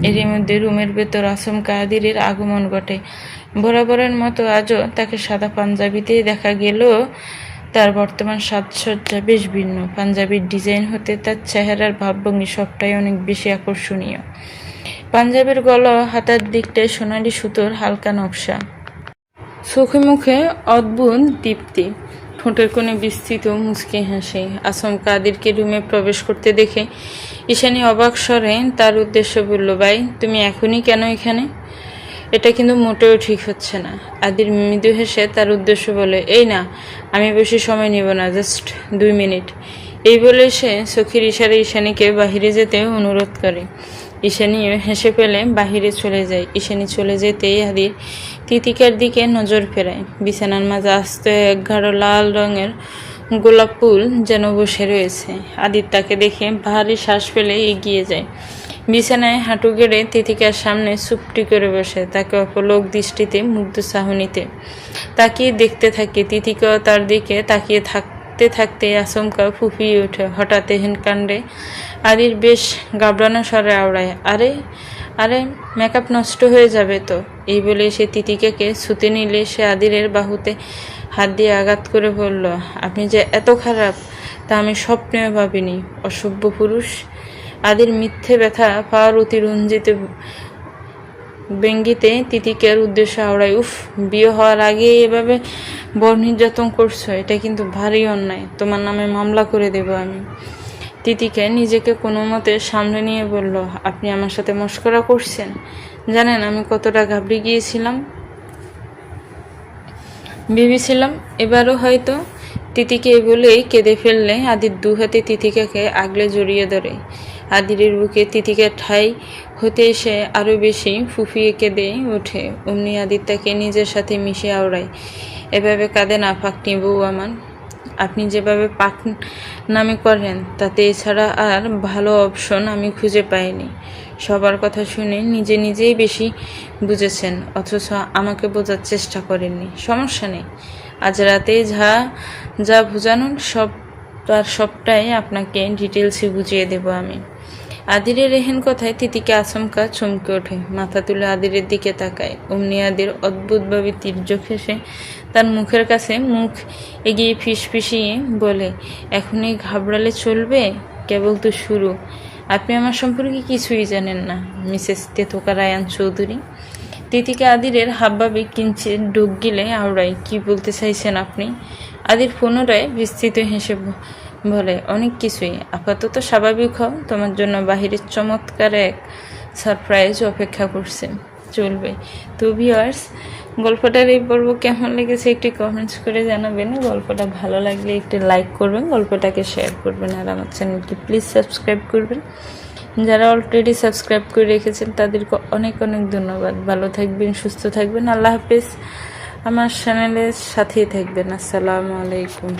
এরই মধ্যে রুমের ভেতর আচমকা আদিরের আগমন ঘটে। বরাবরের মতো আজও তাকে সাদা পাঞ্জাবিতেই দেখা গেল। তার বর্তমান সাজসজ্জা বেশ ভিন্ন। পাঞ্জাবির ডিজাইন হতে তার চেহারার ভাবভঙ্গি সবটাই অনেক বেশি আকর্ষণীয়। পাঞ্জাবির গলা হাতার দিকটায় সোনালি সুতোর হালকা নকশা, চোখে মুখে অদ্ভুত দীপ্তি, ঠোঁটের কোণে বিস্তৃত মুচকি হাসি। আচমকা আদিরকে রুমে প্রবেশ করতে দেখে ঈশানী অবাক স্বরে তার উদ্দেশ্যে বলল, ভাই তুমি এখনই কেন এখানে? এটা কিন্তু মোটেও ঠিক হচ্ছে না। আদির মৃদু হেসে তার উদ্দেশ্য বলে, এই না, আমি বেশি সময় নিব না, জাস্ট 2 মিনিট। এই বলে সে চোখের ইশারে ঈশানীকে বাহিরে যেতে অনুরোধ করে। ঈশানীও হেসে ফেলে বাহিরে চলে যায়। ঈশানী চলে যেতেই আদির তিতিকার দিকে নজর ফেরায়। বিছানার মাঝে আস্ত এক গাঢ় লাল রঙের গোলাপ ফুল যেন বসে রয়েছে। আদির তাকে দেখে ভারী শ্বাস ফেলে এগিয়ে যায়। বিছানায় হাঁটু গেড়ে তিতিকার সামনে চুপটি করে বসে, তাকে অপলক দৃষ্টিতে মুগ্ধ চাহনিতে তাকিয়ে দেখতে থাকে। তিতিকাও তার দিকে তাকিয়ে থাকতে থাকতে আচমকা ফুঁপিয়ে ওঠে। হঠাৎ এহেন কাণ্ডে আদির বেশ গাবড়ানো স্বরে আওড়ায়, আরে আরে, মেকআপ নষ্ট হয়ে যাবে তো। এই বলে সে তিতিকাকে ছুতে নিলে সে আদিরের বাহুতে হাত দিয়ে আঘাত করে বলল, আপনি যে এত খারাপ তা আমি স্বপ্নেও ভাবিনি, অসভ্য পুরুষ। আদির মিথ্যে ব্যথা পাওয়ার অতিরঞ্জিত ব্যঙ্গিতে তিতিকার উদ্দেশ্য আওড়ায়, উফ, বিয়ে হওয়ার আগে এভাবে বর নির্যাতন করছো, এটা কিন্তু ভারী অন্যায়, তোমার নামে মামলা করে দেব আমি। তিতিকা নিজেকে কোনো মতে সামনে নিয়ে বলল, আপনি আমার সাথে মশকরা করছেন? জানেন আমি কতটা ঘাবড়ে গিয়েছিলাম। ভেবেছিলাম এবারও হয়তো। তিতিকে বলেই কেঁদে ফেললে আদির 2 হাতে তিতিকাকে আগলে জড়িয়ে ধরে। আদিরের বুকে তিতিকা ঠাই হতে এসে আরও বেশি ফুফিয়ে কেঁদে ওঠে। অমনি আদির তাকে নিজের সাথে মিশে আওড়ায়। এভাবে কাঁদে না ফাঁকনি বউ আমার। আপনি যেভাবে পাক নামে করেন তাতে এছাড়া আর ভালো অপশন আমি খুঁজে পাইনি। সবার কথা শুনে নিজেই বেশি বুঝেছেন, অথচ আমাকে বোঝার চেষ্টা করেননি। সমস্যা নেই, আজ রাতে যা বোঝানোর সবটাই আপনাকে ডিটেলসে বুঝিয়ে দেব আমি। আদিরের এহেন কথায় তিতিকে আচমকা চমকে ওঠে, মাথা তুলে আদিরের দিকে তাকায়। অমনি আদির অদ্ভুতভাবে তীর্যক হেসে তার মুখের কাছে মুখ এগিয়ে ফিসফিসিয়ে বলে, এখনই ঘাবড়ালে চলবে? কেবল তো শুরু। আপনি আমার সম্পর্কে কিছুই জানেন না, মিসেস তেতোকা রায়ান চৌধুরী। তিতিকে আদিরের হাবভাবে কিঞ্চিত ডুব গিলে আওড়ায়, কি বলতে চাইছেন আপনি? আদির পুনরায় বিস্তৃত হেসে বলে, অনেক কিছুই। আপাতত স্বাভাবিক হও, তোমার জন্য বাহিরের চমৎকার এক সারপ্রাইজ অপেক্ষা করছে। চলবে তো ভিউয়ার্স, গল্পটার এই পর্ব কেমন লেগেছে একটি কমেন্টস করে জানাবেন। গল্পটা ভালো লাগলে একটি লাইক করবেন, গল্পটাকে শেয়ার করবেন, আর আমার চ্যানেলটি প্লিজ সাবস্ক্রাইব করবেন। যারা অলরেডি সাবস্ক্রাইব করে রেখেছেন তাদেরকে অনেক ধন্যবাদ। ভালো থাকবেন, সুস্থ থাকবেন। আল্লাহ হাফেজ। আমার চ্যানেলের সাথেই থাকবেন। আসসালামু আলাইকুম।